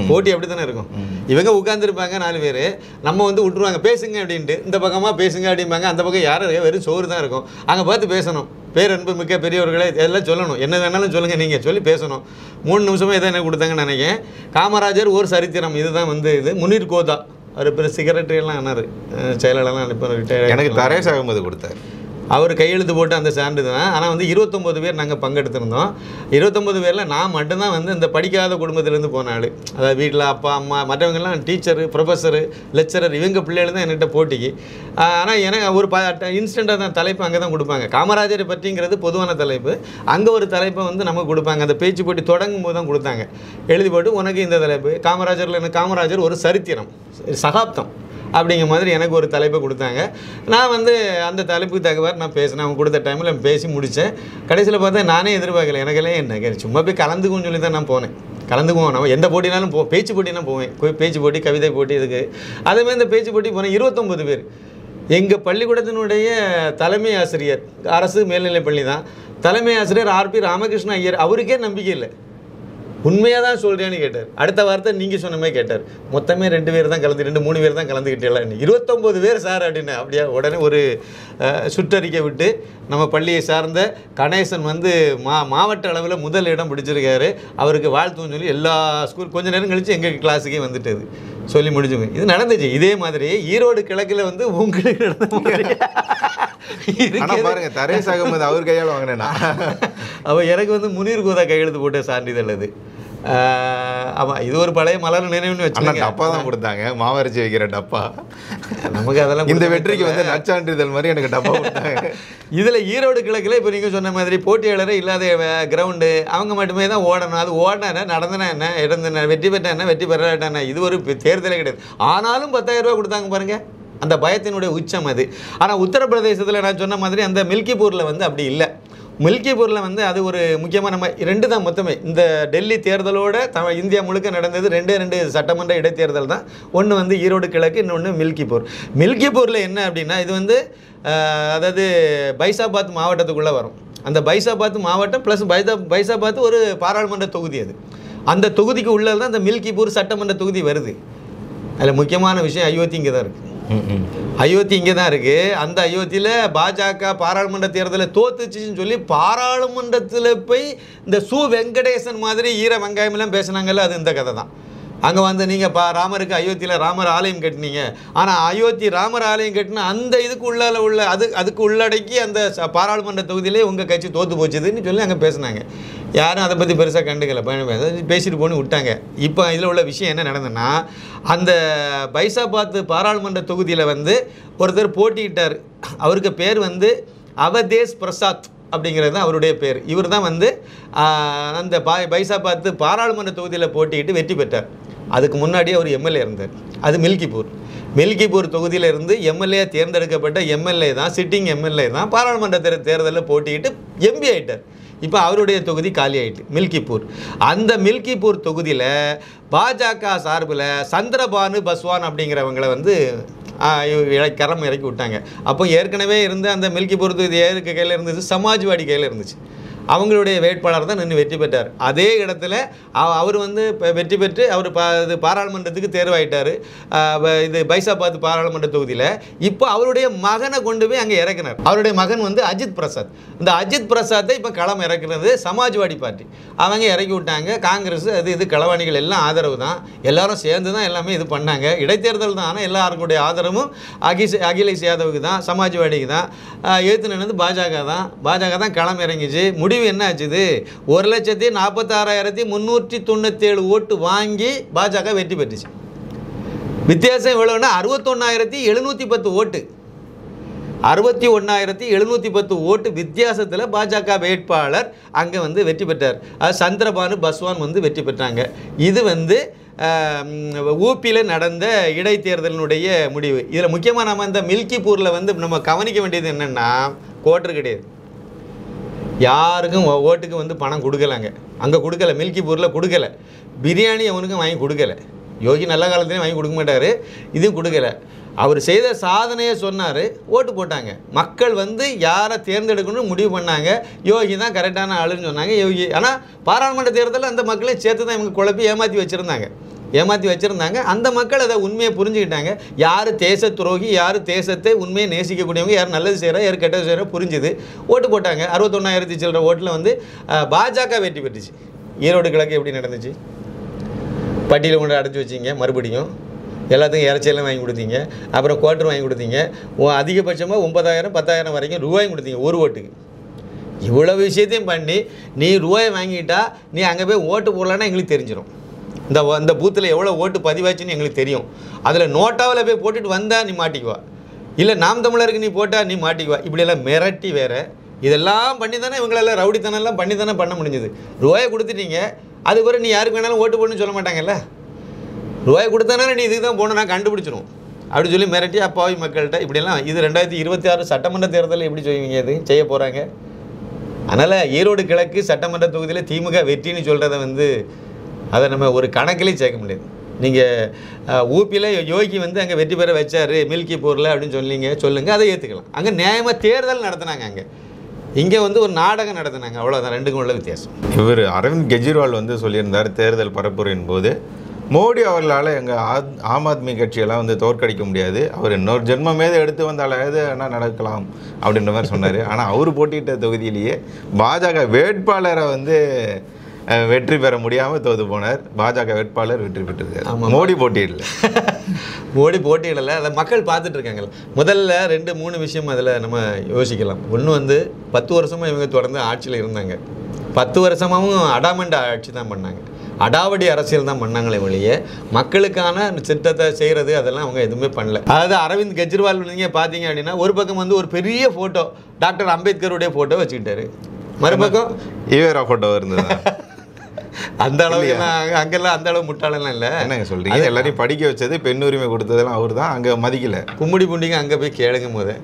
A: போட்டி அப்படி தானே இருக்கும். இவங்க உட்காந்துருப்பாங்க 4 பேர், நம்ம வந்து விட்டுருவாங்க பேசுங்க அப்படின்ட்டு. இந்த பக்கமாக பேசுங்க அப்படிம்பாங்க, அந்த பக்கம் யாரும் வெறும் சோறு தான் இருக்கும். அங்கே பார்த்து பேசணும். பேரன்பு மிக்க பெரியவர்களே எல்லாம் சொல்லணும், என்ன வேணாலும் சொல்லுங்கள் நீங்கள் சொல்லி பேசணும். 3 நிமிஷமாக எதை என்ன கொடுத்தாங்கன்னு நினைக்கிறேன். காமராஜர் ஒரு சரித்திரம், இதுதான் வந்து இது. முனீர் கோதா அவர் பேர் செக்ரட்டரி எல்லாம் ஆனார், செயலாளர்லாம் அனுப்பி
B: எனக்கு தரேஸ் அகமது கொடுத்தார்.
A: அவர் கையெழுத்து போட்டு அந்த சான்று தான். ஆனால் வந்து 29 பேர் நாங்கள் பங்கெடுத்திருந்தோம். 29 பேரில் நான் மட்டும்தான் வந்து இந்த படிக்காத குடும்பத்திலேருந்து போன ஆள். அதாவது வீட்டில் அப்பா அம்மா மற்றவங்கெல்லாம் டீச்சரு, ப்ரொஃபஸரு, லெக்சரர், இவங்க பிள்ளைகள் தான் என்கிட்ட போட்டிக்கு. ஆனால் எனக்கு ஒரு இன்ஸ்டண்ட்டாக தான் தலைப்பு அங்கே தான் கொடுப்பாங்க. காமராஜரை பற்றிங்கிறது பொதுவான தலைப்பு, அங்கே ஒரு தலைப்பை வந்து நமக்கு கொடுப்பாங்க. அந்த பேச்சு போட்டி தொடங்கும் போது தான் கொடுத்தாங்க. எழுதி போட்டு உனக்கு இந்த தலைப்பு காமராஜரில் எனக்கு காமராஜர் ஒரு சரித்திரம், சகாப்தம் அப்படிங்கிற மாதிரி எனக்கு ஒரு தலைப்பை கொடுத்தாங்க. நான் வந்து அந்த தலைப்புக்கு தகவல் நான் பேசினேன். அவங்க கொடுத்த டைமில் பேசி முடித்தேன். கடைசியில் பார்த்தா நானே எதிர்பார்க்கல. எனக்கெல்லாம் என்ன சும்மா போய் கலந்துக்குன்னு சொல்லி தான் நான் போனேன். கலந்துக்குவோம், நம்ம எந்த போட்டினாலும் பேச்சு போட்டினா போவேன். பேச்சு போட்டி, கவிதை போட்டி இதுக்கு. அதேமாதிரி இந்த பேச்சு போட்டி போனேன். 29 பேர். எங்கள் பள்ளிக்கூடத்தினுடைய தலைமை ஆசிரியர், அரசு மேல்நிலைப் பள்ளி தான், தலைமை ஆசிரியர் RP ராமகிருஷ்ண ஐயர், அவருக்கே நம்பிக்கை இல்லை. உண்மையாக தான் சொல்கிறேன்னு கேட்டார். அடுத்த வார்த்தை நீங்கள் சொன்ன மாதிரி கேட்டார். மொத்தமே 2 பேர் தான் 3 பேர் தான் கலந்துக்கிட்டேலாம். 29 பேர் சார் அப்படின்னு. அப்படியே உடனே ஒரு சுற்றறிக்கை விட்டு நம்ம பள்ளியை சார்ந்த கணேசன் வந்து மாவட்ட அளவில் முதல் இடம் பிடிச்சிருக்காரு, அவருக்கு வாழ்த்துன்னு சொல்லி எல்லா ஸ்கூல் கொஞ்சம் நேரம் கழித்து எங்கள் கிளாஸுக்கே வந்துட்டது சொல்லி முடிச்சுங்க. இது நடந்துச்சு. இதே மாதிரி ஈரோடு கிழக்கில் வந்து உங்களுக்கு
B: பாருங்க, தரேஸ் அகமது அவர் கையால் வாங்கினேன்னா
A: அவள் எனக்கு வந்து முனீர் கோதா கையெழுத்து போட்ட சான்றிதழ் அது. ஆமாம், இது ஒரு பழைய மலர் நினைவுன்னு வச்சுக்கோங்க.
B: டப்பா தான் கொடுத்தாங்க, மாவரைச்சி வைக்கிற டப்பா.
A: நமக்கு அதெல்லாம்
B: இந்த வெற்றிக்கு வந்து நற்சான்றிதழ் மாதிரி எனக்கு டப்பா கொடுத்தாங்க.
A: இதில் ஈரோடு கிழக்கில் இப்போ நீங்கள் சொன்ன மாதிரி போட்டியாளரே இல்லாத கிரவுண்டு, அவங்க மட்டுமே தான் ஓடணும். அது ஓடினா என்ன, நடந்தனா என்ன, இடந்தன, வெற்றி பெற்றா என்ன, வெற்றி பெறாட்டான, இது ஒரு தேர்தலே கிடையாது. ஆனாலும் 10,000 ரூபா கொடுத்தாங்க பாருங்கள். அந்த பயத்தினுடைய உச்சம் அது. ஆனால் உத்தரப்பிரதேசத்தில் நான் சொன்ன மாதிரி அந்த மில்கிப்பூரில் வந்து அப்படி இல்லை. மில்கிப்பூரில் வந்து அது ஒரு முக்கியமாக நம்ம 2 தான் மொத்தமே. இந்த டெல்லி தேர்தலோட இந்தியா முழுக்க நடந்தது 2 சட்டமன்ற இடைத்தேர்தல் தான். ஒன்று வந்து ஈரோடு கிழக்கு, இன்னொன்று மில்கிப்பூர். மில்கிப்பூரில் என்ன அப்படின்னா, இது வந்து அதாவது பைசாபாத் மாவட்டத்துக்குள்ளே வரும். அந்த பைசாபாத் மாவட்டம் ப்ளஸ் பைசாபாத் ஒரு பாராளுமன்ற தொகுதி. அது அந்த தொகுதிக்கு உள்ளே தான் அந்த மில்கிப்பூர் சட்டமன்ற தொகுதி வருது. அதில் முக்கியமான விஷயம் அயோத்தி இங்கே தான் இருக்குது. அயோத்தி இங்கே தான் இருக்குது. அந்த அயோத்தியில் பாஜக பாராளுமன்ற தேர்தலில் தோத்துச்சுன்னு சொல்லி பாராளுமன்றத்தில் போய் இந்த வெங்கடேசன் மாதிரி ஈர வெங்காயமெல்லாம் பேசுனாங்கல்ல, அது இந்த கதை தான். அங்கே வந்து நீங்கள் ராமருக்கு அயோத்தியில் ராமர் ஆலயம் கட்டினீங்க, ஆனால் அயோத்தி ராமர் ஆலயம் கட்டினா அந்த இதுக்கு உள்ள அதுக்கு உள்ளடக்கி அந்த பாராளுமன்ற தொகுதியிலே உங்கள் கட்சி தோற்று போச்சுதுன்னு சொல்லி அங்கே பேசுனாங்க. யாரும் அதை பற்றி பெருசாக கண்டுக்கலை, பேசிட்டு போன்னு விட்டாங்க. இப்போ இதில் உள்ள விஷயம் என்ன நடந்ததுன்னா, அந்த பைசாபாத் பாராளுமன்ற தொகுதியில் வந்து ஒருத்தர் போட்டிக்கிட்டார். அவருக்கு பேர் வந்து அவதேஷ் பிரசாத் அப்படிங்கிறது தான் அவருடைய பேர். இவர் தான் வந்து அந்த பைசாபாத் பாராளுமன்ற தொகுதியில் போட்டிக்கிட்டு வெற்றி பெற்றார். அதுக்கு முன்னாடி அவர் எம்எல்ஏ இருந்தார். அது மில்கிப்பூர் தொகுதியில் இருந்து எம்எல்ஏ தேர்ந்தெடுக்கப்பட்ட எம்எல்ஏ தான், சிட்டிங் எம்எல்ஏ தான் பாராளுமன்ற தேர்தலில் போட்டியிட்டு எம்பி ஆகிட்டார். இப்போ அவருடைய தொகுதி காலி ஆகிட்டு மில்கிப்பூர். அந்த மில்கிப்பூர் தொகுதியில் பாஜக சார்பில் சந்திரபானு பஸ்வான் அப்படிங்கிறவங்களை வந்து களம் இறக்கி விட்டாங்க. அப்போ ஏற்கனவே இருந்த அந்த மில்கிப்பூர் தொகுதி யாருக்கு கையில் இருந்துச்சு? சமாஜ்வாடி கையில் இருந்துச்சு. அவங்களுடைய வேட்பாளர் தான் நின்று வெற்றி பெற்றார். அதே இடத்துல அவர் வந்து வெற்றி பெற்று அவர் இது பாராளுமன்றத்துக்கு தேர்வாயிட்டார். இது பைசாபாத் பாராளுமன்ற தொகுதியில். இப்போ அவருடைய மகனை கொண்டு போய் அங்கே இறக்கினார். அவருடைய மகன் வந்து அஜித் பிரசாத். இந்த அஜித் பிரசாத்தை இப்போ களம் இறக்குறது சமாஜ்வாடி பார்ட்டி. அவங்க இறக்கி விட்டாங்க. காங்கிரஸ் இது களவாணிகள் எல்லாம் ஆதரவு தான், எல்லாரும் சேர்ந்து தான் எல்லாமே இது பண்ணாங்க. இடைத்தேர்தல் தான், ஆனால் எல்லாருக்குடைய ஆதரவும் அகிலேஷ் யாதவுக்கு தான், சமாஜ்வாடிக்கு தான். எழுத்து நின்று பாஜக தான் களம் இறங்கிச்சு. முடிவு என்ன ஆச்சுது? 1,46,397 ஓட்டு வாங்கி பாஜக வெற்றி பெற்றுச்சு. வித்தியாசம் எவ்வளோன்னா 61,710 ஓட்டு. 61,710 ஓட்டு வித்தியாசத்தில் பாஜக வேட்பாளர் அங்கே வந்து வெற்றி பெற்றார். அது சந்திரபானு பஸ்வான் வந்து வெற்றி பெற்றாங்க. இது வந்து ஊபியில் நடந்த இடைத்தேர்தலினுடைய முடிவு. இதில் முக்கியமாக நம்ம இந்த மில்கிப்பூரில் வந்து நம்ம கவனிக்க வேண்டியது என்னென்னா, கோட்டர் கிடையாது, யாருக்கும் ஓட்டுக்கு வந்து பணம் கொடுக்கலாங்க. அங்கே கொடுக்கல, மில்கிப்பூரில் கொடுக்கல. பிரியாணி அவனுக்கும் வாங்கி கொடுக்கல. யோகி நல்ல காலத்துலேயும் வாங்கி கொடுக்க மாட்டார், இதுவும் கொடுக்கல. அவர் செய்த சாதனையை சொன்னார், ஓட்டு போட்டாங்க. மக்கள் வந்து யாரை தேர்ந்தெடுக்கணும்னு முடிவு பண்ணாங்க. யோகி தான் கரெக்டான ஆளுன்னு சொன்னாங்க. யோகி ஆனால் பாராளுமன்ற தேர்தலில் அந்த மக்களை சேர்த்து தான் இவங்க குழப்பி ஏமாற்றி வச்சுருந்தாங்க. அந்த மக்கள் அதை உண்மையை புரிஞ்சுக்கிட்டாங்க. யார் தேச துரோகி, யார் தேசத்தை உண்மையை நேசிக்கக்கூடியவங்க, யார் நல்லது செய்கிறா, யார் கெட்டது செய்கிறா புரிஞ்சுது, ஓட்டு போட்டாங்க. 61,000 சில்லற ஓட்டில் வந்து பாஜக வெற்றி பெற்றுச்சு. ஈரோடு கிழக்கு எப்படி நடந்துச்சு? பட்டியலை கொண்டு அடைச்சி வச்சிங்க, மறுபடியும் எல்லாத்துக்கும் இறைச்சியெல்லாம் வாங்கி கொடுத்தீங்க, அப்புறம் குவார்ட்டர் வாங்கி கொடுத்தீங்க, அதிகபட்சமாக 9,000 10,000 வரைக்கும் ரூபாயும் கொடுத்தீங்க ஒரு ஓட்டுக்கு. இவ்வளோ விஷயத்தையும் பண்ணி நீ ரூபாயை வாங்கிட்டா நீ அங்கே போய் ஓட்டு போடலான்னா எங்களுக்கு தெரிஞ்சிடும். இந்த பூத்தில் எவ்வளோ ஓட்டு பதிவாச்சுன்னு எங்களுக்கு தெரியும். அதில் நோட்டாவில் போய் போட்டுட்டு வந்தால் நீ மாட்டிக்குவா, இல்லை நாம் தமிழருக்கு நீ போட்டால் நீ மாட்டிக்குவா. இப்படியெல்லாம் மிரட்டி வேறு இதெல்லாம் பண்ணி தானே இவங்களெல்லாம் ரவுடித்தனெல்லாம் பண்ணி தானே பண்ண முடிஞ்சது. ரூபாயை கொடுத்துட்டீங்க, அதுக்கு பிறகு நீ யாருக்கு வேணாலும் ஓட்டு போடணும்னு சொல்ல மாட்டாங்கல்ல. ரூபாய் கொடுத்தானே நீ இதுக்கு தான் போகணும், நான் கண்டுபிடிச்சிடும் அப்படின்னு சொல்லி மிரட்டி அப்பாவி மக்கள்கிட்ட இப்படியெல்லாம். இது 2026 சட்டமன்ற தேர்தலில் எப்படி செய்வீங்க? இது செய்ய போகிறாங்க. அதனால் ஈரோடு கிழக்கு சட்டமன்ற தொகுதியில் திமுக வெற்றின்னு சொல்கிறத வந்து அதை நம்ம ஒரு கணக்கிலே சேர்க்க முடியாது. நீங்கள் ஊபியில் யோகி வந்து அங்கே வெற்றி பெற வச்சார் மில்கிப்பூரில் அப்படின்னு சொல்லுங்கள், அதை ஏற்றுக்கலாம். அங்கே நியாயமாக தேர்தல் நடத்தினாங்க. இங்கே வந்து ஒரு நாடகம் நடத்தினாங்க, அவ்வளோதான். ரெண்டுக்கும் உள்ள வித்தியாசம்.
B: இவர் அரவிந்த் கெஜ்ரிவால் வந்து சொல்லியிருந்தார் தேர்தல் பரப்புரையின் போது, மோடி அவர்களால் எங்கள் ஆம் ஆத்மி கட்சியெல்லாம் வந்து தோற்கடிக்க முடியாது, அவர் இன்னொரு ஜென்மமேது எடுத்து வந்தாலாவது ஆனால் நடக்கலாம் அப்படின்ற மாதிரி சொன்னார். ஆனால் அவர் போட்டியிட்ட தொகுதியிலேயே பாஜக வேட்பாளரை வந்து வெற்றி பெற முடியாமல் தோது போனார். பாஜக வேட்பாளர் வெற்றி பெற்றிருக்காரு. மோடி போட்டியிடல.
A: மோடி போட்டியிடலை. அதை மக்கள் பார்த்துட்டு இருக்காங்க. முதல்ல 2-3 விஷயம் அதில் நம்ம யோசிக்கலாம். ஒன்று வந்து 10 வருஷமாக இவங்க தொடர்ந்து ஆட்சியில் இருந்தாங்க. 10 வருஷமாகவும் அடாமண்ட் ஆட்சி தான் பண்ணாங்க, அடாவடி அரசியல் தான் பண்ணாங்களே ஒழிய மக்களுக்கான திட்டத்தை செய்கிறது அதெல்லாம் அவங்க எதுவுமே பண்ணல. அதாவது அரவிந்த் கெஜ்ரிவால் நீங்கள் பார்த்தீங்க அப்படின்னா, ஒரு பக்கம் வந்து ஒரு பெரிய ஃபோட்டோ டாக்டர் அம்பேத்கருடைய ஃபோட்டோ வச்சுக்கிட்டாரு, மறுபக்கம்
B: ஈவேரா ஃபோட்டோ இருந்தது.
A: அந்த அளவுக்கு அங்கெல்லாம் அந்த அளவு முட்டாளெல்லாம் இல்லை.
B: என்னங்க சொல்றீங்க? எல்லாரையும் படிக்க வச்சது, பெண் உரிமை கொடுத்ததெல்லாம் அவர் தான். அங்கே மதிக்கல.
A: கும்மிடி பூண்டிங்க அங்கே போய் கேளுங்கும் போது,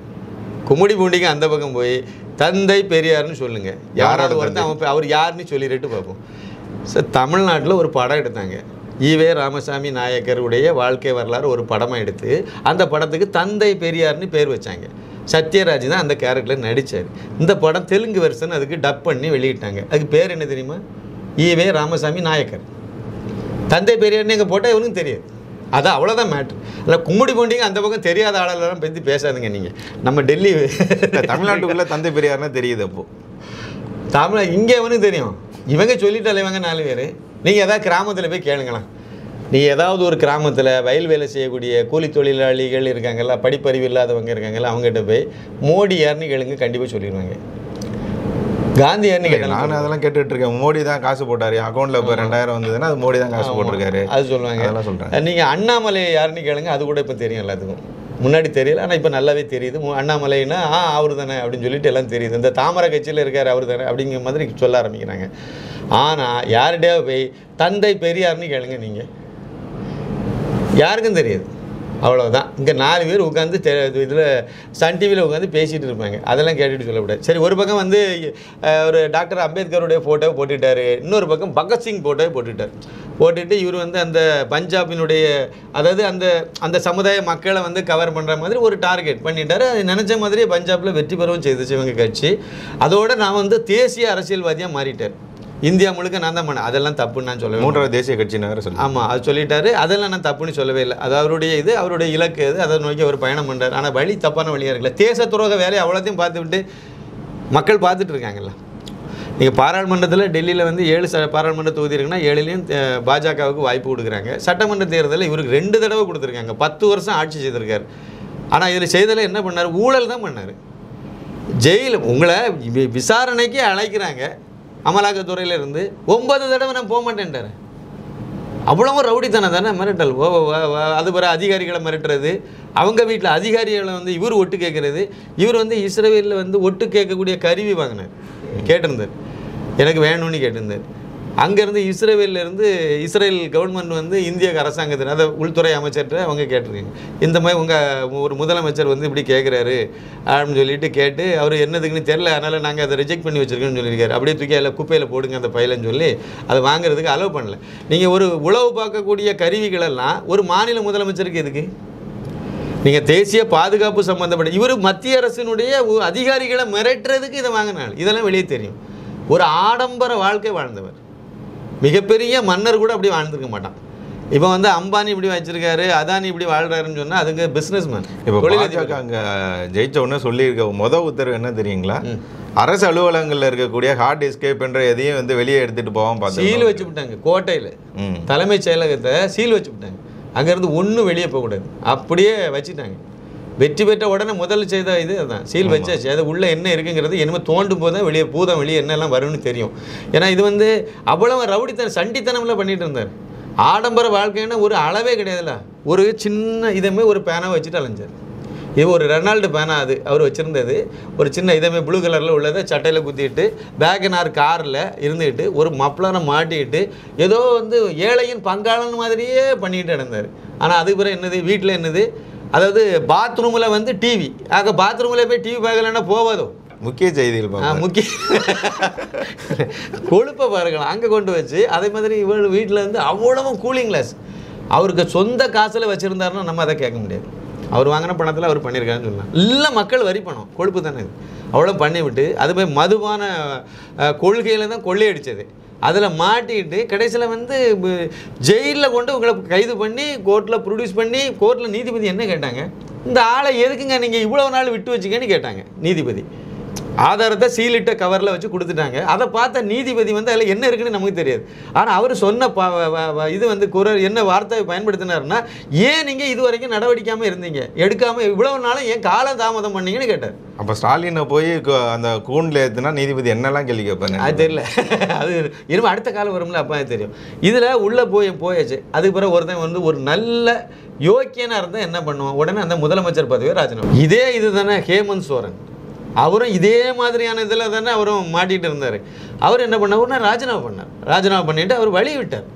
A: கும்மிடி பூண்டிங்க அந்த பக்கம் போய் தந்தை பெரியார்னு சொல்லுங்க, யாராவது ஒருத்தன் அவர் யாருன்னு சொல்லிட்டு பார்ப்போம். சார், தமிழ்நாட்டில் ஒரு படம் எடுத்தாங்க, ஈவே ராமசாமி நாயக்கருடைய வாழ்க்கை வரலாறு ஒரு படமாக எடுத்து அந்த படத்துக்கு தந்தை பெரியார்னு பேர் வச்சாங்க. சத்யராஜ் தான் அந்த கேரக்டரில் நடித்தார். இந்த படம் தெலுங்கு வெர்ஷன் அதுக்கு டப் பண்ணி வெளியிட்டாங்க. அதுக்கு பேர் என்ன தெரியுமா? ஈவே ராமசாமி நாயக்கர். தந்தை பெரியார்னு எங்கே போட்டால் இவனுக்கு தெரியாது. அதான் அவ்வளோதான் மேட்ரு. இல்லை கும்மிடி பூண்டிங்க அந்த பக்கம் தெரியாத ஆளெல்லாம் பற்றி பேசாதுங்க. நீங்கள் நம்ம டெல்லி
B: தமிழ்நாட்டுக்குள்ளே தந்தை பெரியார்னா தெரியுது. அப்போது
A: இங்கே அவனுக்கு தெரியும். இவங்க சொல்லிட்டாலே இவங்க 4 பேர். நீங்கள் எதாவது கிராமத்தில் போய் கேளுங்களேன். நீங்கள் ஏதாவது ஒரு கிராமத்தில் வயல் வேலை செய்யக்கூடிய கூலி தொழிலாளிகள் இருக்காங்கல்ல, படிப்பறிவு இல்லாதவங்க இருக்காங்கல்ல, அவங்ககிட்ட போய் மோடி யாருன்னு கேளுங்க, கண்டிப்பாக சொல்லிடுவாங்க. காந்தி யாருன்னு கேட்டாங்க.
B: நான் அதெல்லாம் கேட்டுட்டு இருக்கேன். மோடி தான் காசு போட்டார், அக்கௌண்ட்டில் இப்போ 2000 வந்ததுன்னா அது மோடி தான் காசு போட்டிருக்காரு,
A: அது சொல்லுவாங்க.
B: அதெல்லாம் சொல்கிறேன்.
A: நீங்கள் அண்ணாமலை யாருன்னு கேளுங்க, அது கூட இப்போ தெரியும் எல்லாத்துக்கும். முன்னாடி தெரியல, ஆனால் இப்போ நல்லாவே தெரியுது. அண்ணாமலைன்னா அவர் தானே அப்படின்னு சொல்லிட்டு எல்லாம் தெரியுது. இந்த தாமரை கட்சியில் இருக்கார் அவர் தானே அப்படிங்கிற மாதிரி சொல்ல ஆரம்பிக்கிறாங்க. ஆனால் யார்கிட்டயா போய் தந்தை பெரியார்னு கேளுங்க, நீங்கள் யாருக்கும் தெரியாது. அவ்வளோதான். இங்கே 4 பேர் உட்காந்து இதில் சன் டிவியில் உட்காந்து பேசிகிட்டு இருப்பாங்க. அதெல்லாம் கேட்டுட்டு சொல்லக்கூடாது. சரி, ஒரு பக்கம் வந்து ஒரு டாக்டர் அம்பேத்கருடைய ஃபோட்டோவை போட்டுட்டார், இன்னொரு பக்கம் பகத்சிங் ஃபோட்டோவை போட்டுட்டு இவர் வந்து அந்த பஞ்சாபினுடைய அதாவது அந்த சமுதாய மக்களை வந்து கவர் பண்ணுற மாதிரி ஒரு டார்கெட் பண்ணிட்டார். அது நினச்ச மாதிரியே பஞ்சாபில் வெற்றி பெறவும் செய்துச்சு இவங்க கட்சி. அதோடு நான் வந்து தேசிய அரசியல்வாதியாக மாறிட்டார். இந்தியா முழுக்க நான் தான் பண்ணேன். அதெல்லாம் தப்புன்னு நான் சொல்லவே.
B: 3வது தேசிய கட்சின்னு சொல்லி.
A: ஆமாம், அது சொல்லிட்டாரு. அதெல்லாம் நான் தப்புன்னு சொல்லவே இல்லை. அது அவருடைய இலக்கு அது. அதை நோக்கி அவர் பயணம் பண்ணுறாரு. ஆனால் வழி தப்பான வழியாக இருக்குல்ல. தேச துரோக வேலையை அவ்வளோத்தையும் பார்த்துவிட்டு மக்கள் பார்த்துட்டு இருக்காங்கல்ல. நீங்கள் பாராளுமன்றத்தில் டெல்லியில் வந்து 7 பாராளுமன்ற தொகுதி இருக்குன்னா 7லையும் பாஜகவுக்கு வாய்ப்பு கொடுக்குறாங்க. சட்டமன்ற தேர்தலில் இவருக்கு 2 தடவை கொடுத்துருக்காங்க. 10 வருஷம் ஆட்சி செய்திருக்காரு. ஆனால் இதில் செய்ததில் என்ன பண்ணார்? ஊழல் தான் பண்ணார். ஜெயில் உங்களை விசாரணைக்கு அழைக்கிறாங்க. அமலாக்கத்துறையிலேருந்து 9 தடவை நான் போக மாட்டேன்ட்டார். அவ்வளவும் ரவுடித்தனம் தானே, மிரட்டல். அது பிற அதிகாரிகளை மிரட்டுறது, அவங்க வீட்டில் அதிகாரிகளை வந்து இவர் ஒட்டு கேட்குறது. இவர் வந்து இஸ்ரேலில் வந்து ஒட்டு கேட்கக்கூடிய கருவி வாங்கினார், கேட்டிருந்தார், எனக்கு வேணும்னு கேட்டிருந்தார். அங்கேருந்து இஸ்ரேல் கவர்மெண்ட் வந்து இந்திய அரசாங்கத்தில் அதை உள்துறை அமைச்சர்கிட்ட அவங்க கேட்டிருக்காங்க. இந்த மாதிரி ஒரு முதலமைச்சர் வந்து இப்படி கேட்குறாரு அப்படின்னு சொல்லிட்டு கேட்டு அவர் என்னதுக்குன்னு தெரில, அதனால் நாங்கள் அதை ரிஜெக்ட் பண்ணி வச்சுருக்கோன்னு சொல்லியிருக்காரு. அப்படியே தூக்கி அதில் குப்பையில் போடுங்க அந்த பையிலன்னு சொல்லி அதை வாங்குறதுக்கு அலோவ் பண்ணல. நீங்கள் ஒரு உளவு பார்க்கக்கூடிய கருவிகளெல்லாம் ஒரு மாநில முதலமைச்சருக்கு எதுக்கு? நீங்கள் தேசிய பாதுகாப்பு சம்மந்தப்பட்ட இவர் மத்திய அரசினுடைய அதிகாரிகளை மிரட்டுறதுக்கு இதை வாங்கினாள். இதெல்லாம் வெளியே தெரியும். ஒரு ஆடம்பர வாழ்க்கை வாழ்ந்தவர், மிகப்பெரிய மன்னர் கூட அப்படி வாழ்ந்துருக்க மாட்டான். இப்போ வந்து அம்பானி இப்படி வச்சிருக்காரு, அதானி இப்படி வாழ்றாருன்னு சொன்னால் அதுக்கு பிஸ்னஸ் மேன்.
B: இப்போ பாஜக அங்கே ஜெயிச்ச உடனே சொல்லியிருக்க உத்தரவு என்ன தெரியுங்களா? அரசு அலுவலகங்களில் இருக்கக்கூடிய ஹார்ட் டிஸ்கேப் என்ற எதையும் வந்து வெளியே எடுத்துகிட்டு போவான் பார்த்து
A: சீல் வச்சு விட்டாங்க. கோட்டையில் தலைமைச் செயலகத்தை சீல் வச்சு விட்டாங்க. அங்கேருந்து ஒன்றும் வெளியே போகக்கூடாது, அப்படியே வச்சுட்டாங்க. வெற்றி பெற்ற உடனே முதல்ல செய்த இது அதுதான், சீல் வச்சாச்சு. அது உள்ளே என்ன இருக்குங்கிறது இனிமேல் தோண்டும் போது தான் வெளியே என்னெல்லாம் வரும்னு தெரியும். ஏன்னா இது வந்து அவ்வளவு ரவுடித்தனம் சண்டித்தனம்லாம் பண்ணிட்டு இருந்தார். ஆடம்பர வாழ்க்கைன்னா ஒரு அளவே கிடையாதுல்ல. ஒரு சின்ன இதமே ஒரு பேனாவை வச்சுட்டு அலைஞ்சார். இது ஒரு ரெனால்டு பேனா, அது அவர் வச்சுருந்தது. ஒரு சின்ன இதமே ப்ளூ கலரில் உள்ளதை சட்டையில் குத்திட்டு வேகனார் காரில் இருந்துக்கிட்டு ஒரு மப்ளரை மாட்டிக்கிட்டு ஏதோ வந்து ஏழையின் பங்காளன் மாதிரியே பண்ணிக்கிட்டு நடந்தார். ஆனால் அதுக்கு பிறகு என்னது, வீட்டில் என்னது, அதாவது பாத்ரூமில் வந்து டிவி, ஆக பாத்ரூமில் போய் டிவி பார்க்கலன்னா போவதோ
B: முக்கிய செய்திகள்
A: முக்கிய கொழுப்பை பாருக்கலாம் அங்கே கொண்டு வச்சு. அதே மாதிரி இவள் வீட்டில் வந்து அவ்வளவும் கூலிங் கிளாஸ் அவருக்கு சொந்த காசில் வச்சுருந்தாருன்னா நம்ம அதை கேட்க முடியாது. அவர் வாங்கின பணத்தில் அவர் பண்ணியிருக்காருன்னு சொல்லலாம். இல்லை, மக்கள் வரி பணம் கொழுப்பு தானே இது. அவ்வளோ பண்ணிவிட்டு அது போய் மதுபான கொள்கையில் தான் கொள்ளையடித்தது. அதில் மாட்டிக்கிட்டு கடைசியில் வந்து ஜெயிலில் கொண்டு உங்களை கைது பண்ணி கோர்ட்டில் ப்ரொடியூஸ் பண்ணி கோர்ட்டில் நீதிபதி என்ன கேட்டாங்க, இந்த ஆளை எதுக்குங்க நீங்கள் இவ்வளோ நாள் விட்டு வச்சுக்கன்னு கேட்டாங்க நீதிபதி. ஆதாரத்தை சீலிட்ட கவரில் வச்சு கொடுத்துட்டாங்க. அதை பார்த்த நீதிபதி வந்து அதில் என்ன இருக்குன்னு நமக்கு தெரியாது. ஆனால் அவர் சொன்ன இது வந்து குரல் என்ன வார்த்தை பயன்படுத்தினார்னா, ஏன் நீங்கள் இது வரைக்கும் நடவடிக்காமல் இருந்தீங்க, எடுக்காமல் இவ்வளவு நாளும் ஏன் காலம் தாமதம் பண்ணீங்கன்னு கேட்டார்.
B: அப்போ ஸ்டாலினை போய் அந்த கூண்டில் ஏற்றுனா நீதிபதி என்னெல்லாம் கேள்வி கேட்பாங்க
A: அது தெரியல. அது இனிமேல் அடுத்த காலம் வரும்ல, அப்போ அது தெரியும். இதில் உள்ளே போயாச்சு. அதுக்கு பிறகு ஒருத்தன் வந்து ஒரு நல்ல யோக்கியனாக இருந்தால் என்ன பண்ணுவான், உடனே அந்த முதலமைச்சர் பதவியை ராஜினாமா. இதே இது தானே ஹேமந்த் சோரன், அவரும் இதே மாதிரியான இதில் தானே அவரும் மாட்டிகிட்டு இருந்தார். அவர் என்ன பண்ணார்னா ராஜினாமா பண்ணிவிட்டு அவர் வழி விட்டார்.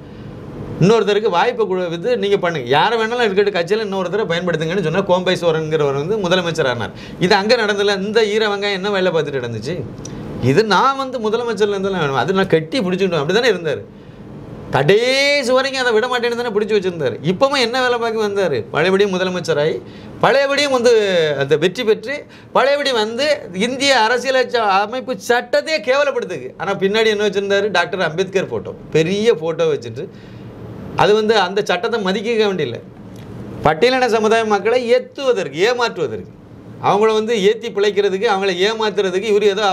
A: இன்னொருத்தருக்கு வாய்ப்பை கொடுத்து நீங்கள் பண்ணுங்க, யாரை வேணாலும் இருக்கட்டும் கட்சியில் இன்னொருத்தரை பயன்படுத்துங்கன்னு சொன்னால் கோம்பை சோரன்கிறவர் வந்து முதலமைச்சர் ஆனார். இது அங்கே நடந்ததில்ல. இந்த ஈர வெங்காயம் என்ன வேலை பார்த்துட்டு நடந்துச்சு. இது நான் வந்து முதலமைச்சரில் இருந்தெல்லாம் வேணும், அது நான் கட்டி பிடிச்சிக்கிட்டோம். அப்படி தானே இருந்தார். கடைசி வரைக்கும் அதை விட மாட்டேன்னு தானே பிடிச்சி வச்சுருந்தார். இப்போவும் என்ன வேலை பார்க்க வந்தார், பழையபடியும் முதலமைச்சராகி பழையபடியும் வந்து அந்த வெற்றி பெற்று பழையபடி வந்து இந்திய அரசியல் அமைப்பு சட்டத்தையே கேவலப்படுத்துக்கு. ஆனால் பின்னாடி என்ன வச்சுருந்தார், டாக்டர் அம்பேத்கர் ஃபோட்டோ, பெரிய ஃபோட்டோ வச்சுட்டு அது வந்து அந்த சட்டத்தை மதிக்க வேண்டியில்லை. பட்டியலின சமுதாய மக்களை ஏமாற்றுவதற்கு அவங்கள வந்து ஏற்றி பிழைக்கிறதுக்கு அவங்கள ஏமாத்துறதுக்கு இவர் ஏதோ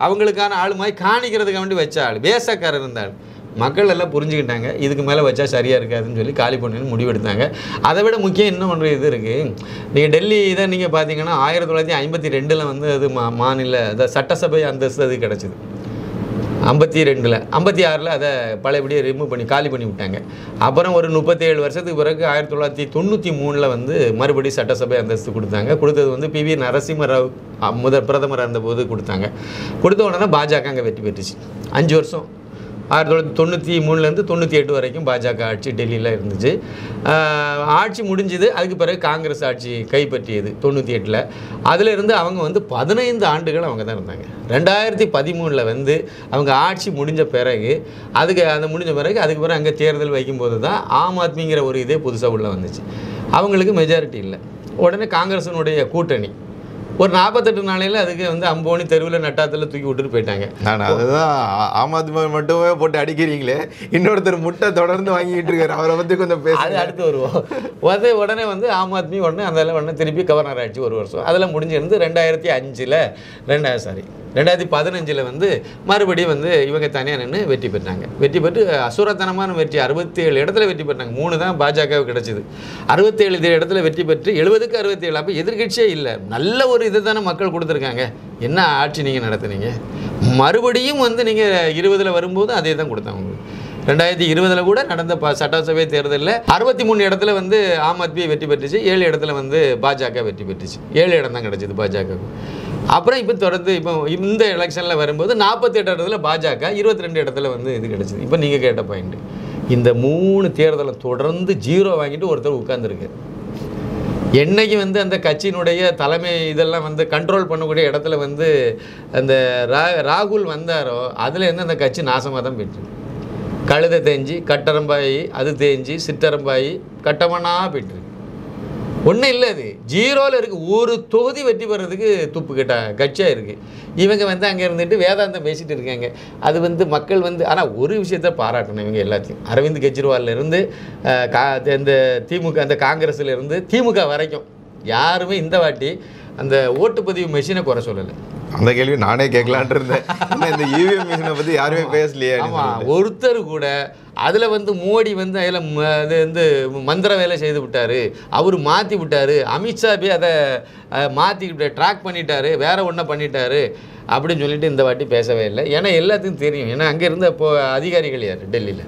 A: அவங்களுக்கான ஆள் மாதிரி காணிக்கிறதுக்கு வேண்டி வச்ச ஆள், வேசக்காரர் இருந்தாள். மக்கள் எல்லாம் புரிஞ்சுக்கிட்டாங்க, இதுக்கு மேலே வச்சா சரியாக இருக்காதுன்னு சொல்லி காலி பண்ணுன்னு முடிவெடுத்தாங்க. அதை விட முக்கியம் இன்னும் ஒன்று இது இருக்குது. நீங்கள் டெல்லி இதை நீங்கள் பார்த்தீங்கன்னா 1952 வந்து அது மாநில சட்டசபை அந்தஸ்து அது கிடச்சிது. 52 56 அதை பழையபடியே ரிமூவ் பண்ணி காலி பண்ணி விட்டாங்க. அப்புறம் ஒரு 37 வருஷத்துக்கு பிறகு 1993 வந்து மறுபடியும் சட்டசபை அந்தஸ்து கொடுத்தாங்க. கொடுத்தது வந்து PV நரசிம்மராவ் பிரதமர் இருந்தபோது கொடுத்தாங்க. கொடுத்த உடனே பாஜக அங்கே வெற்றி பெற்றுச்சு. 5 வருஷம் 1993லேருந்து 98 வரைக்கும் பாஜக ஆட்சி டெல்லியில் இருந்துச்சு. ஆட்சி முடிஞ்சுது. அதுக்கு பிறகு காங்கிரஸ் ஆட்சி கைப்பற்றியது 98ல். அதிலிருந்து அவங்க வந்து 15 ஆண்டுகள் அவங்க தான் இருந்தாங்க. 2013ல் வந்து அவங்க ஆட்சி முடிஞ்ச பிறகு அதுக்கு பிறகு அங்கே தேர்தல் வைக்கும்போது தான் ஆம் ஆத்மிங்கிற ஒரு இதே புதுசாக உள்ள வந்துச்சு. அவங்களுக்கு மெஜாரிட்டி இல்லை. உடனே காங்கிரஸினுடைய கூட்டணி ஒரு 48 நாளையில் அதுக்கு வந்து அம்போனி தெருவில் நட்டாத்தில் தூக்கி விட்டுட்டு போயிட்டாங்க.
B: நான் அதுதான் ஆம் ஆத்மி மட்டுமே போட்டு அடிக்கிறீங்களே, இன்னொருத்தர் முட்டை தொடர்ந்து வாங்கிட்டு இருக்காரு, அவரை பற்றி கொஞ்சம் பேச.
A: அது அடுத்து வருவோம். உடனே வந்து ஆம் ஆத்மி உடனே திருப்பி கவர்னர் ஆட்சி 1 வருஷம் அதெல்லாம் முடிஞ்சிருந்து 2015 வந்து மறுபடியும் வந்து இவங்க தனியாக நின்று வெற்றி பெற்றாங்க. வெற்றி பெற்று அசுரத்தனமான வெற்றி, 67 இடத்துல வெற்றி பெற்றாங்க. 3 தான் பாஜகவுக்கு கிடைச்சிது. 67 இடத்துல வெற்றி பெற்று 70க்கு 67. அப்போ எதிர்கட்சியே இல்லை. நல்ல ஒரு இது தானே மக்கள் கொடுத்துருக்காங்க. என்ன ஆட்சி நீங்கள் நடத்துனீங்க? மறுபடியும் வந்து நீங்கள் 20ல் வரும்போது அதே தான் கொடுத்தாங்க உங்களுக்கு. 2020ல் கூட நடந்த சட்டசபை தேர்தலில் 63 இடத்துல வந்து ஆம் ஆத்மி வெற்றி பெற்றுச்சு. 7 இடத்துல வந்து பாஜக வெற்றி பெற்றுச்சு. 7 இடம் தான் கிடச்சிது பாஜகவுக்கு. அப்புறம் இப்போ தொடர்ந்து இப்போ இந்த எலெக்ஷனில் வரும்போது 48 இடத்துல பாஜக, 22 இடத்துல வந்து இது கிடச்சிது. இப்போ நீங்கள் கேட்ட பாயிண்ட், இந்த 3 தேர்தலை தொடர்ந்து 0 வாங்கிட்டு ஒருத்தர் உட்கார்ந்துருக்காரு. என்னைக்கு வந்து அந்த கட்சியினுடைய தலைமை இதெல்லாம் வந்து கண்ட்ரோல் பண்ணக்கூடிய இடத்துல வந்து அந்த ராகுல் வந்தாரோ அதுலேருந்து அந்த கட்சி நாசமாக தான் போயிட்டு. கழுதை தேஞ்சி கட்டரம்பாயி, அது தேஞ்சி சிற்றரம்பாயி கட்டமனாக போயிட்டுருக்கு. ஒன்றும் இல்லை, அது 0ல் இருக்குது. ஒரு தொகுதி வெற்றி பெறதுக்கு துப்பு கட்ட கட்சியாக இருக்குது. இவங்க வந்து அங்கே இருந்துட்டு வேதாந்தம் பேசிகிட்டு இருக்காங்க. அது வந்து மக்கள் வந்து ஆனால் ஒரு விஷயத்தை பாராட்டணும் இவங்க எல்லாத்தையும். அரவிந்த் கெஜ்ரிவால்லேருந்து இந்த திமுக, அந்த காங்கிரஸ்லேருந்து திமுக வரைக்கும் யாருமே இந்த வாட்டி அந்த ஓட்டுப்பதிவு மெஷினை குறை சொல்லலை.
B: அந்த கேள்வி நானே கேட்கலான்ட்டு இருந்தேன். இந்த இவிஎம் மிஷினை பற்றி யாருமே பேசலையே.
A: ஆமாம், ஒருத்தர் கூட அதில் வந்து மோடி வந்து அதில் அது வந்து மந்திர வேலை செய்து விட்டார், அவர் மாற்றி விட்டார், அமித்ஷா போய் அதை மாற்றி ட்ராக் பண்ணிட்டாரு, வேறு ஒன்றை பண்ணிட்டாரு அப்படின்னு சொல்லிட்டு இந்த வாட்டி பேசவே இல்லை. ஏன்னா எல்லாத்துக்கும் தெரியும். ஏன்னா அங்கே இருந்த இப்போ அதிகாரிகள் யார் டெல்லியில்?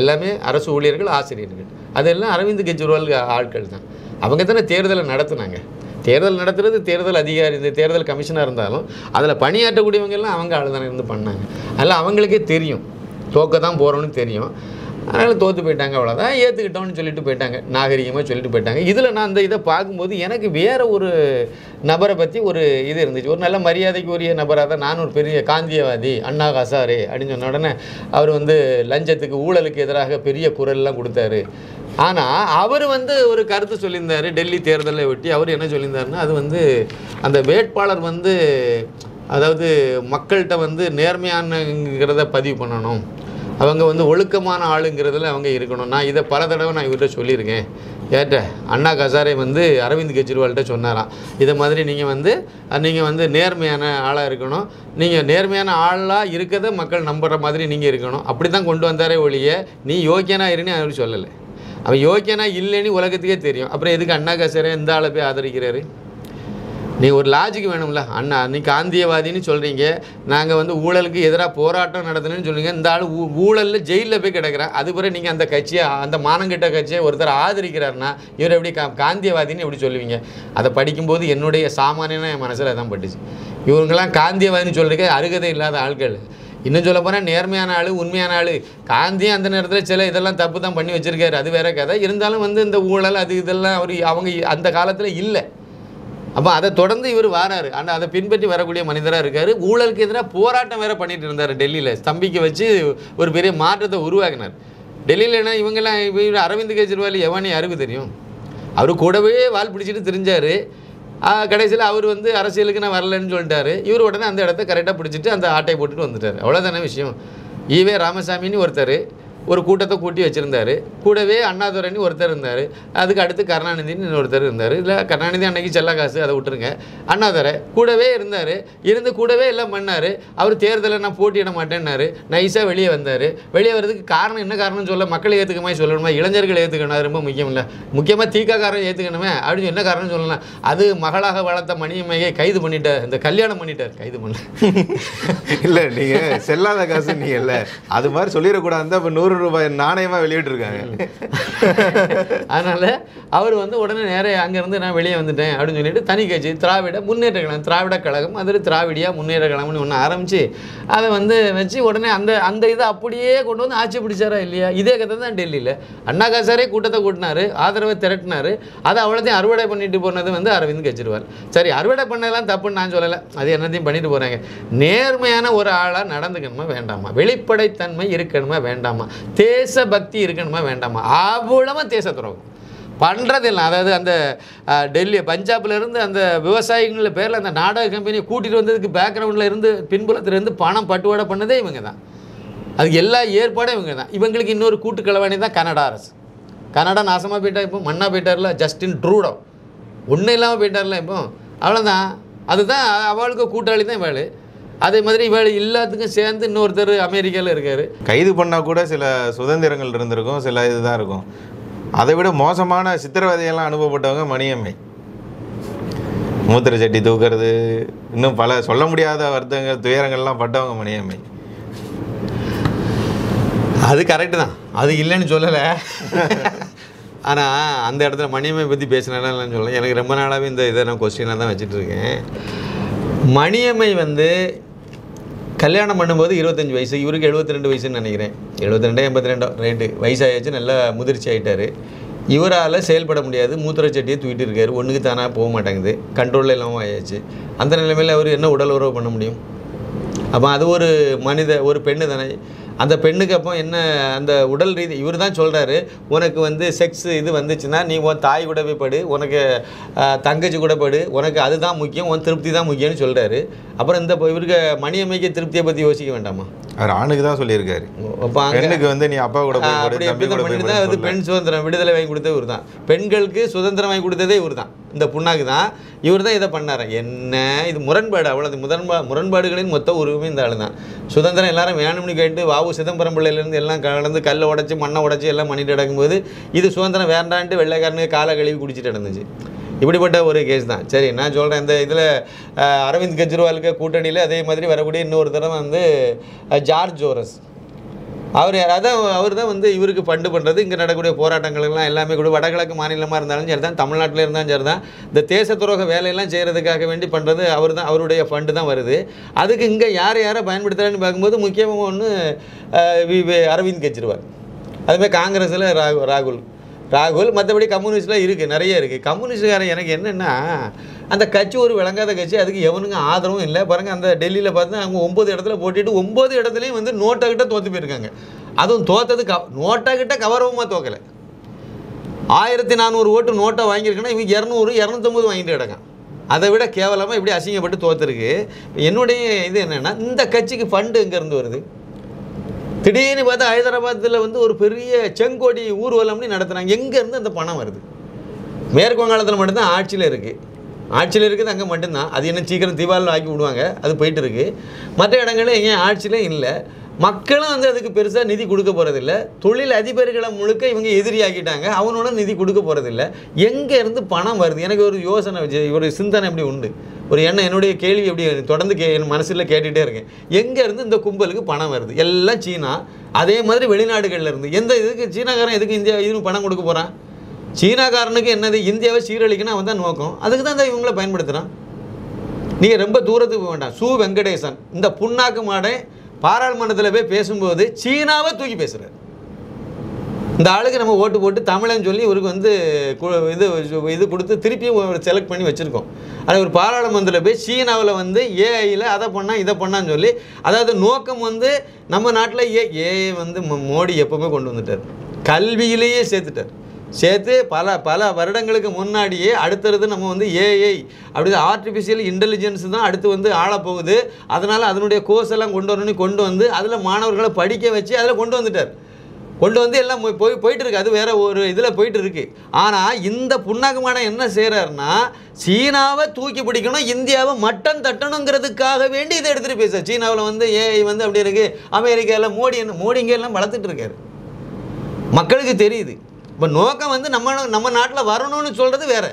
A: எல்லாமே அரசு ஊழியர்கள், ஆசிரியர்கள். அதெல்லாம் அரவிந்த் கெஜ்ரிவால் ஆட்கள் தான். அவங்க தானே தேர்தலை நடத்துனாங்க. தேர்தல் நடத்துறது தேர்தல் அதிகாரி, இந்த தேர்தல் கமிஷனாக இருந்தாலும் அதில் பணியாற்றக்கூடியவங்க எல்லாம் அவங்க ஆள் தானே இருந்து பண்ணாங்க. அதில் அவங்களுக்கே தெரியும் தோக்க தான் போகிறோன்னு தெரியும். அதனால் தோற்று போயிட்டாங்க, அவ்வளோதான், ஏற்றுக்கிட்டோன்னு சொல்லிட்டு போயிட்டாங்க, நாகரிகமாக சொல்லிட்டு போயிட்டாங்க. இதில் நான் அந்த இதை பார்க்கும்போது எனக்கு வேறு ஒரு நபரை பற்றி ஒரு இது இருந்துச்சு. ஒரு நல்ல மரியாதைக்கு உரிய நபராக தான். நான் ஒரு பெரிய காந்தியவாதி அண்ணா ஹசாரே அப்படின்னு சொன்ன உடனே அவர் வந்து லஞ்சத்துக்கு ஊழலுக்கு எதிராக பெரிய குரல்லாம் கொடுத்தாரு. ஆனால் அவர் வந்து ஒரு கருத்து சொல்லியிருந்தார் டெல்லி தேர்தலை ஒட்டி. அவர் என்ன சொல்லியிருந்தாருன்னா, அது வந்து அந்த வேட்பாளர் வந்து அதாவது மக்கள்கிட்ட வந்து நேர்மையானங்கிறத பதிவு பண்ணணும், அவங்க வந்து ஒழுக்கமான ஆளுங்கிறதுல அவங்க இருக்கணும். நான் இதை பல தடவை நான் இவர்கிட்ட சொல்லியிருக்கேன். கேட்ட அண்ணா ஹசாரே வந்து அரவிந்த் கெஜ்ரிவால்கிட்ட சொன்னாராம், இதை மாதிரி நீங்கள் வந்து நேர்மையான ஆளாக இருக்கணும், நீங்கள் நேர்மையான ஆளாக இருக்கிறத மக்கள் நம்புகிற மாதிரி நீங்கள் இருக்கணும், அப்படி தான் கொண்டு வந்தாரே ஒழிய நீ யோக்கியனா இருன்னு அவர் சொல்லலை. அவன் யோக்கியனா இல்லைன்னு உலகத்துக்கே தெரியும். அப்புறம் எதுக்கு அண்ணா ஹசாரே இந்த ஆளை போய் ஆதரிக்கிறாரு? நீங்கள் ஒரு லாஜிக் வேணும்ல. அண்ணா நீ காந்தியவாதின்னு சொல்கிறீங்க, நாங்கள் வந்து ஊழலுக்கு எதிராக போராட்டம் நடத்தணும்னு சொல்லுவீங்க. இந்த ஆள் ஊழலில் ஜெயிலில் போய் கிடக்கிறேன். அது பிறகு நீங்கள் அந்த கட்சியை, அந்த மானங்கிட்ட கட்சியை ஒருத்தர் ஆதரிக்கிறாருன்னா இவர் எப்படி காந்தியவாதின்னு எப்படி சொல்லுவீங்க? அதை படிக்கும்போது என்னுடைய சாமானியன என் மனசில் தான் பட்டுச்சு. இவங்கெல்லாம் காந்தியவாதின்னு சொல்கிறதுக்கு அருகதை இல்லாத ஆட்கள். இன்னும் சொல்ல போனால் நேர்மையான ஆள், உண்மையான ஆள். காந்தியும் அந்த நேரத்தில் சில இதெல்லாம் தப்பு தான் பண்ணி வச்சுருக்காரு, அது வேற கதை. இருந்தாலும் வந்து இந்த ஊழல் அது இதெல்லாம் அவங்க அந்த காலத்தில் இல்லை. அப்போ அதை தொடர்ந்து இவர் வராரு. ஆனால் அதை பின்பற்றி வரக்கூடிய மனிதராக இருக்கார். ஊழலுக்கு எதிராக போராட்டம் வேறு பண்ணிட்டு இருந்தார் டெல்லியில். ஸ்தம்பிக்க வச்சு ஒரு பெரிய மாற்றத்தை உருவாக்கினார் டெல்லியில். ஏன்னா இவங்கெல்லாம் இவர் அரவிந்த் கெஜ்ரிவால் எவனே யாருக்கு தெரியும்? அவர் கூடவே வால் பிடிச்சிட்டு தெரிஞ்சார். கடைசியில் அவர் வந்து அரசியலுக்கு நான் வரலன்னு சொல்லிட்டாரு. இவர் உடனே அந்த இடத்த கரெக்டாக பிடிச்சிட்டு அந்த ஆட்டை போட்டுட்டு வந்துட்டார். அவ்வளோதானே விஷயம். ஈவே ராமசாமின்னு ஒருத்தர் ஒரு கூட்டத்தை கூட்டி வச்சுருந்தார். கூடவே அண்ணாதுரைன்னு ஒருத்தர் இருந்தார். அதுக்கு அடுத்து கருணாநிதினு ஒருத்தர் இருந்தார். இல்லை கருணாநிதி அன்னைக்கு செல்ல காசு, அதை விட்டுருங்க. அண்ணாதுரை கூடவே இருந்தார். இருந்து கூடவே எல்லாம் பண்ணார். அவர் தேர்தலை நான் போட்டியிட மாட்டேன்னாரு. நைஸாக வெளியே வந்தார். வெளியே வர்றதுக்கு காரணம் என்ன காரணம்னு சொல்ல, மக்களை ஏற்றுக்க மாதிரி சொல்லணுமா, இளைஞர்கள் ஏற்றுக்கணும், அது ரொம்ப முக்கியம் இல்லை. முக்கியமாக தீக்காக்காரன் ஏற்றுக்கணுமே அப்படின்னு என்ன காரணம்னு சொல்லலாம். அது மகளாக வளர்த்த மணியம்மையை கைது பண்ணிட்டார், இந்த கல்யாணம் பண்ணிட்டார், கைது பண்ணல.
B: இல்லை நீங்கள் செல்லாத காசு நீங்கள் இல்லை அது மாதிரி சொல்லிடக்கூடாது. இப்போ 100 ரூபாய் நாணயமாக வெளியிட்டிருக்காங்க.
A: அதனால் அவர் வந்து உடனே நேரே அங்கேருந்து நான் வெளியே வந்துட்டேன் அப்படின்னு சொல்லிட்டு தனி கட்சி திராவிட முன்னேற்ற கழகம், திராவிட கழகம், அதில் திராவிடியா முன்னேற்ற கழகம்னு ஒன்று ஆரம்பித்து அதை வந்து வச்சு உடனே அந்த இதை அப்படியே கொண்டு வந்து ஆட்சி பிடிச்சாரா இல்லையா? இதே கதை தான் டெல்லியில் அண்ணா காசாரே கூட்டத்தை கூட்டினார், ஆதரவை திரட்டினார். அதை அவ்வளோத்தையும் அறுவடை பண்ணிட்டு போனது வந்து அரவிந்த் கெஜ்ரிவால். சரி, அறுவடை பண்ணதெல்லாம் தப்புன்னு நான் சொல்லலை, அது என்னத்தையும் பண்ணிட்டு போகிறாங்க. நேர்மையான ஒரு ஆளாக நடந்துக்கணுமா வேண்டாமா? வெளிப்படைத்தன்மை இருக்கணுமா வேண்டாமா? தேசபக்தி இருக்கணுமா வேண்டாமா? அவ்வளோமா தேச துரோகம் பண்ணுறதில்லை. அதாவது அந்த டெல்லி பஞ்சாப்லேருந்து அந்த விவசாயிகள் பேரில் அந்த நாடக கம்பெனியை கூட்டிகிட்டு வந்ததுக்கு பேக்ரவுண்டில் இருந்து பின்புலத்திலேருந்து பணம் பட்டுவாடை பண்ணதே இவங்க தான். அதுக்கு எல்லா ஏற்பாடும் இவங்க தான். இவங்களுக்கு இன்னொரு கூட்டுக்கலவாணி தான் கனடா அரசு. கனடா நாசமாக போயிட்டா, இப்போ மண்ணா போயிட்டார்ல ஜஸ்டின் ட்ரூடோ, ஒன்றும் இல்லாமல் போயிட்டார்ல இப்போ, அவ்வளோதான். அதுதான் அவளுக்கு கூட்டாளி தான் இவள். அதே மாதிரி இவள் எல்லாத்துக்கும் சேர்ந்து இன்னொருத்தர் அமெரிக்காவில் இருக்கார்.
B: கைது பண்ணால் கூட சில சுதந்திரங்கள் இருந்திருக்கும், சில இதுதான் இருக்கும். அதை விட மோசமான சித்திரவதையெல்லாம் அனுபவப்பட்டவங்க மணியம்மை. மூத்திர சட்டி தூக்கிறது, இன்னும் பல சொல்ல முடியாத வருத்தங்கள் துயரங்கள்லாம் பட்டவங்க மணியம்மை.
A: அது கரெக்டு தான், அது இல்லைன்னு சொல்லலை. ஆனால் அந்த இடத்துல மணியம்மை பற்றி பேசினாலும் சொல்லலை. எனக்கு ரொம்ப நாளாகவே இந்த இதை நான் கொஸ்டினாக தான் வச்சுட்ருக்கேன். மணியம்மை வந்து கல்யாணம் பண்ணும்போது 25 வயசு, இவருக்கு 72 வயசுன்னு நினைக்கிறேன். 72 82 ரைட்டு வயசாகிடுச்சு, நல்லா முதிர்ச்சி ஆகிட்டார். இவரால் செயல்பட முடியாது, மூத்திர சட்டியை தூக்கிட்டு இருக்காரு, ஒன்றுக்கு தானாக போக மாட்டேங்குது, கண்ட்ரோலில் இல்லாமல் ஆயாச்சு. அந்த நிலைமையில் அவர் என்ன உடல் உறவு பண்ண முடியும்? அப்போ அது ஒரு பெண்ணு தானே. அந்த பெண்ணுக்கு அப்போ என்ன அந்த உடல் ரீதி, இவர் தான் சொல்கிறாரு, உனக்கு வந்து செக்ஸ் இது வந்துச்சுன்னா நீ உன் தாய் கூட போய் படு, உனக்கு தங்கச்சி கூட படு, உனக்கு அதுதான் முக்கியம், உன் திருப்தி தான் முக்கியம்னு சொல்கிறாரு. அப்புறம் இந்த இவருக்கு மணியம்மைக்கு திருப்தியை பற்றி யோசிக்க வேண்டாமா?
B: அவர் ஆணுக்கு தான் சொல்லியிருக்காரு.
A: அப்போ
B: பெண்ணுக்கு வந்து நீ அப்பா கூட
A: அப்படி எப்படி தான் பண்ணி தான் அது பெண் சுதந்திரம் விடுதலை வாங்கி கொடுத்தது இவர் தான். பெண்களுக்கு சுதந்திரம் வாங்கி கொடுத்ததே இவர் தான், இந்த புண்ணாக்கு தான். இவர் தான் இதை பண்ணார். என்ன இது முரண்பாடு, அவ்வளோது முரண்பாடுகளின் மொத்த உருவமே இந்த ஆள் தான். சுதந்திரம் எல்லாரும் வேணும்னு கேட்டு சிதம்பரம் பிள்ளையிலேருந்து எல்லாம் கலந்து கல்லை உடச்சி மண்ணை உடச்சி எல்லாம் பண்ணிட்டு நடக்கும்போது இது சுதந்திரம் வேண்டான்ட்டு வெள்ளைக்காரனுக்கு காலை கழுவி குடிச்சிட்டு நடந்துச்சு. இப்படிப்பட்ட ஒரு கேஸ் தான். சரி, நான் சொல்கிறேன், இந்த இதில் அரவிந்த் கெஜ்ரிவாலுக்கு கூட்டணியில் அதே மாதிரி வரக்கூடிய இன்னொரு தடவை வந்து ஜார்ஜ் ஜோரஸ், அவர் தான் வந்து இவருக்கு ஃபண்டு பண்ணுறது. இங்கே நடக்கக்கூடிய போராட்டங்கள்லாம் எல்லாமே கூட வடகிழக்கு மாநிலமாக இருந்தாலும் சரி தான், தமிழ்நாட்டில் இருந்தாலும் சரி தான், இந்த தேச துரோக வேலையெல்லாம் செய்கிறதுக்காக வேண்டி பண்ணுறது அவர் தான், அவருடைய ஃபண்டு தான் வருது. அதுக்கு இங்கே யாரை பயன்படுத்துகிறான்னு பார்க்கும்போது முக்கியமாக ஒன்று அரவிந்த் கெஜ்ரிவால், அதுமாதிரி காங்கிரஸில் ராகுல், மற்றபடி கம்யூனிஸ்டில் இருக்குது, நிறைய இருக்குது. கம்யூனிஸ்டுக்காரன் எனக்கு என்னென்னா அந்த கட்சி ஒரு விளங்காத கட்சி, அதுக்கு எவனுங்க ஆதரவும் இல்லை. பாருங்கள், அந்த டெல்லியில் பார்த்து அவங்க 9 இடத்துல போட்டிட்டு 9 இடத்துலையும் வந்து நோட்டாக்கிட்ட தோற்று போயிருக்காங்க. அதுவும் தோற்றது நோட்டாக்கிட்ட கௌரவமாக தோக்கலை. 1400 ஓட்டு நோட்டை வாங்கியிருக்குன்னா இவங்க 200 250 வாங்கிட்டு கிடக்கான். அதை விட கேவலமாக இப்படி அசிங்கப்பட்டு தோற்றுருக்கு. என்னுடைய இது என்னென்னா, இந்த கட்சிக்கு ஃபண்டு எங்கேருந்து வருது? திடீர்னு பார்த்தா ஹைதராபாத்தில் வந்து ஒரு பெரிய செங்கோடி ஊர்வலம்னு நடத்துகிறாங்க. எங்கேருந்து அந்த பணம் வருது? மேற்கு வங்காளத்தில் மட்டும்தான் ஆட்சியில் இருக்குது, அங்கே மட்டும்தான். அது என்ன சீக்கிரம் தீபாவளி ஆக்கி விடுவாங்க, அது போயிட்டு இருக்குது. மற்ற இடங்களில் எங்கேயும் ஆட்சியிலே இல்லை. மக்களும் வந்து அதுக்கு பெருசாக நிதி கொடுக்க போகிறதில்ல. தொழில் அதிபர்களை முழுக்க இவங்க எதிரியாக்கிட்டாங்க, அவனோட நிதி கொடுக்க போகிறதில்ல. எங்கேருந்து பணம் வருது? எனக்கு ஒரு யோசனை, ஒரு சிந்தனை எப்படி உண்டு, ஒரு எண்ணம், என்னுடைய கேள்வி எப்படி தொடர்ந்து என் மனசில் கேட்டுகிட்டே இருக்கேன். எங்கேருந்து இந்த கும்பலுக்கு பணம் வருது? எல்லாம் சீனா, அதே மாதிரி வெளிநாடுகளில் இருந்து. எந்த இதுக்கு சீனாக்காரன் எதுக்கு இந்தியா இதுன்னு பணம் கொடுக்க போகிறான்? சீனாக்காரனுக்கு என்னது, இந்தியாவை சீரழிக்கணும் அவன் தான் நோக்கம். அதுக்கு தான் இவங்களை பயன்படுத்துகிறான். நீங்கள் ரொம்ப தூரத்துக்கு போக வேண்டாம். சு வெங்கடேசன் இந்த புண்ணாக்கு மாடை பாராளுமன்றத்தில் போய் பேசும்போது சீனாவை தூக்கி பேசுகிறார். இந்த ஆளுக்கு நம்ம ஓட்டு போட்டு தமிழன்னு சொல்லி இவருக்கு வந்து இது கொடுத்து திருப்பியும் ஒரு செலக்ட் பண்ணி வச்சுருக்கோம். ஆனால் ஒரு பாராளுமன்றத்தில் போய் சீனாவில் வந்து ஏஐயில் அதை பண்ணால் இதை பண்ணான்னு சொல்லி, அதாவது நோக்கம் வந்து நம்ம நாட்டில் ஏஐ வந்து மோடி எப்போவுமே கொண்டு வந்துட்டார், கல்வியிலேயே சேர்த்து பல வருடங்களுக்கு முன்னாடியே அடுத்தது நம்ம வந்து ஏஐ அப்படி ஆர்டிஃபிஷியல் இன்டெலிஜென்ஸ் தான் அடுத்து வந்து ஆளப்போகுது. அதனால் அதனுடைய கோர்ஸ் எல்லாம் கொண்டு வந்து அதில் மாணவர்களை படிக்க வச்சு அதில் கொண்டு வந்து எல்லாம் போயிட்டு இருக்கு. அது வேற ஒரு இதில் போயிட்டு இருக்கு. ஆனால் இந்த புண்ணாக்குமான என்ன செய்கிறாருன்னா, சீனாவை தூக்கி பிடிக்கணும், இந்தியாவை மட்டன் தட்டணுங்கிறதுக்காக வேண்டி இதை எடுத்துகிட்டு பேச. சீனாவில் வந்து ஏஐ வந்து அப்படி இருக்குது, அமெரிக்காவில் மோடி இங்கே எல்லாம் வளர்த்துட்டு இருக்காரு, மக்களுக்கு தெரியுது. இப்போ நோக்கம் வந்து நம்ம நாட்டில் வரணும்னு சொல்கிறது வேறு.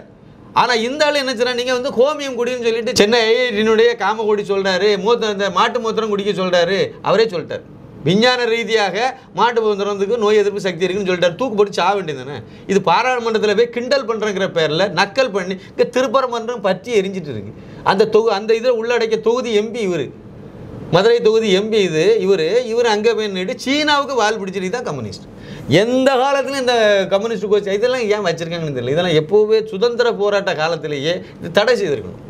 A: ஆனால் இந்த ஆள் என்ன செய்யறா, நீங்கள் வந்து ஹோமியம் குடின்னு சொல்லிட்டு சென்னை ஐஐடியினுடைய காமகோடி சொல்கிறாரு, இந்த மாட்டு மூத்திரம் குடிக்க சொல்கிறாரு, அவரே சொல்லிட்டார். விஞ்ஞான ரீதியாக மாட்டு சுதந்திரத்துக்கு நோய் எதிர்ப்பு சக்தி இருக்குன்னு சொல்லிட்டார். தூக்கு போட்டு சாக வேண்டியது தானே. இது பாராளுமன்றத்தில் போய் கிண்டல் பண்ணுறங்கிற பேரில் நக்கல் பண்ணி இங்கே திருப்பரமன்றம் பற்றி எரிஞ்சிட்டு இருக்கு. அந்த இதில் உள்ளடக்கிய தொகுதி எம்பி இவர், மதுரை தொகுதி எம்பி இவர் அங்கே போய் நின்று சீனாவுக்கு வால் பிடிச்சிருக்கு தான் கம்யூனிஸ்ட். எந்த காலத்துலையும் இந்த கம்யூனிஸ்ட் கோச்சு இதெல்லாம் ஏன் வச்சுருக்காங்கன்னு தெரியல. இதெல்லாம் எப்போவே சுதந்திர போராட்ட காலத்திலேயே இது தடை செய்திருக்கணும்.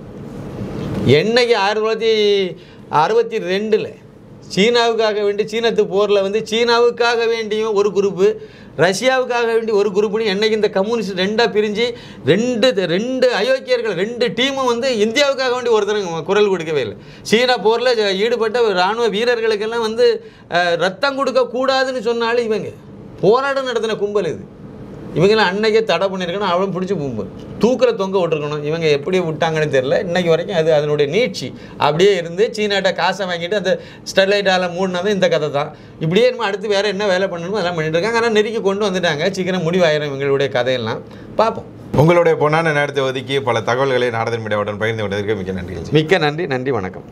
A: என்னைக்கு 1962 சீனாவுக்காக வேண்டி சீனத்து போரில் வந்து சீனாவுக்காக வேண்டியும் ஒரு குரூப்பு, ரஷ்யாவுக்காக வேண்டி ஒரு குரூப்புன்னு என்னைக்கு இந்த கம்யூனிஸ்ட் ரெண்டாக பிரிஞ்சு ரெண்டு அயோக்கியர்கள் 2 டீமும் வந்து இந்தியாவுக்காக வேண்டி ஒருத்தர் குரல் கொடுக்கவே இல்லை. சீனா போரில் ஈடுபட்ட இராணுவ வீரர்களுக்கெல்லாம் வந்து ரத்தம் கொடுக்கக்கூடாதுன்னு சொன்னாலும் இவங்க போராட்டம் நடத்தின கும்பல் இது. இவங்கெல்லாம் அன்னைக்கே தடை பண்ணியிருக்கணும். அவளும் பிடிச்சி தூக்கில் தொங்க விட்டுருக்கணும். இவங்க எப்படி விட்டாங்கன்னு தெரியல. இன்றைக்கி வரைக்கும் அதனுடைய நீட்சி அப்படியே இருந்து சீனாட்ட காசை வாங்கிட்டு அந்த ஸ்டெர்லைட் ஆலை மூடினது இந்த கதை தான். இப்படியே நம்ம அடுத்து வேறு என்ன வேலை பண்ணணுமோ அதெல்லாம் பண்ணிட்டு இருக்காங்க. ஆனால் நெருக்கி கொண்டு வந்துட்டாங்க. சீக்கிரம் முடிவாயிரும் இவங்களுடைய கதையெல்லாம். பார்ப்போம்.
B: உங்களுடைய பொன்னான நேரத்தை ஒதுக்கி பல தகவல்களை நாரதன் மீடியாவுடன் பகிர்ந்து கொண்டதற்கு மிக்க நன்றி.
A: மிக்க நன்றி. நன்றி, வணக்கம்.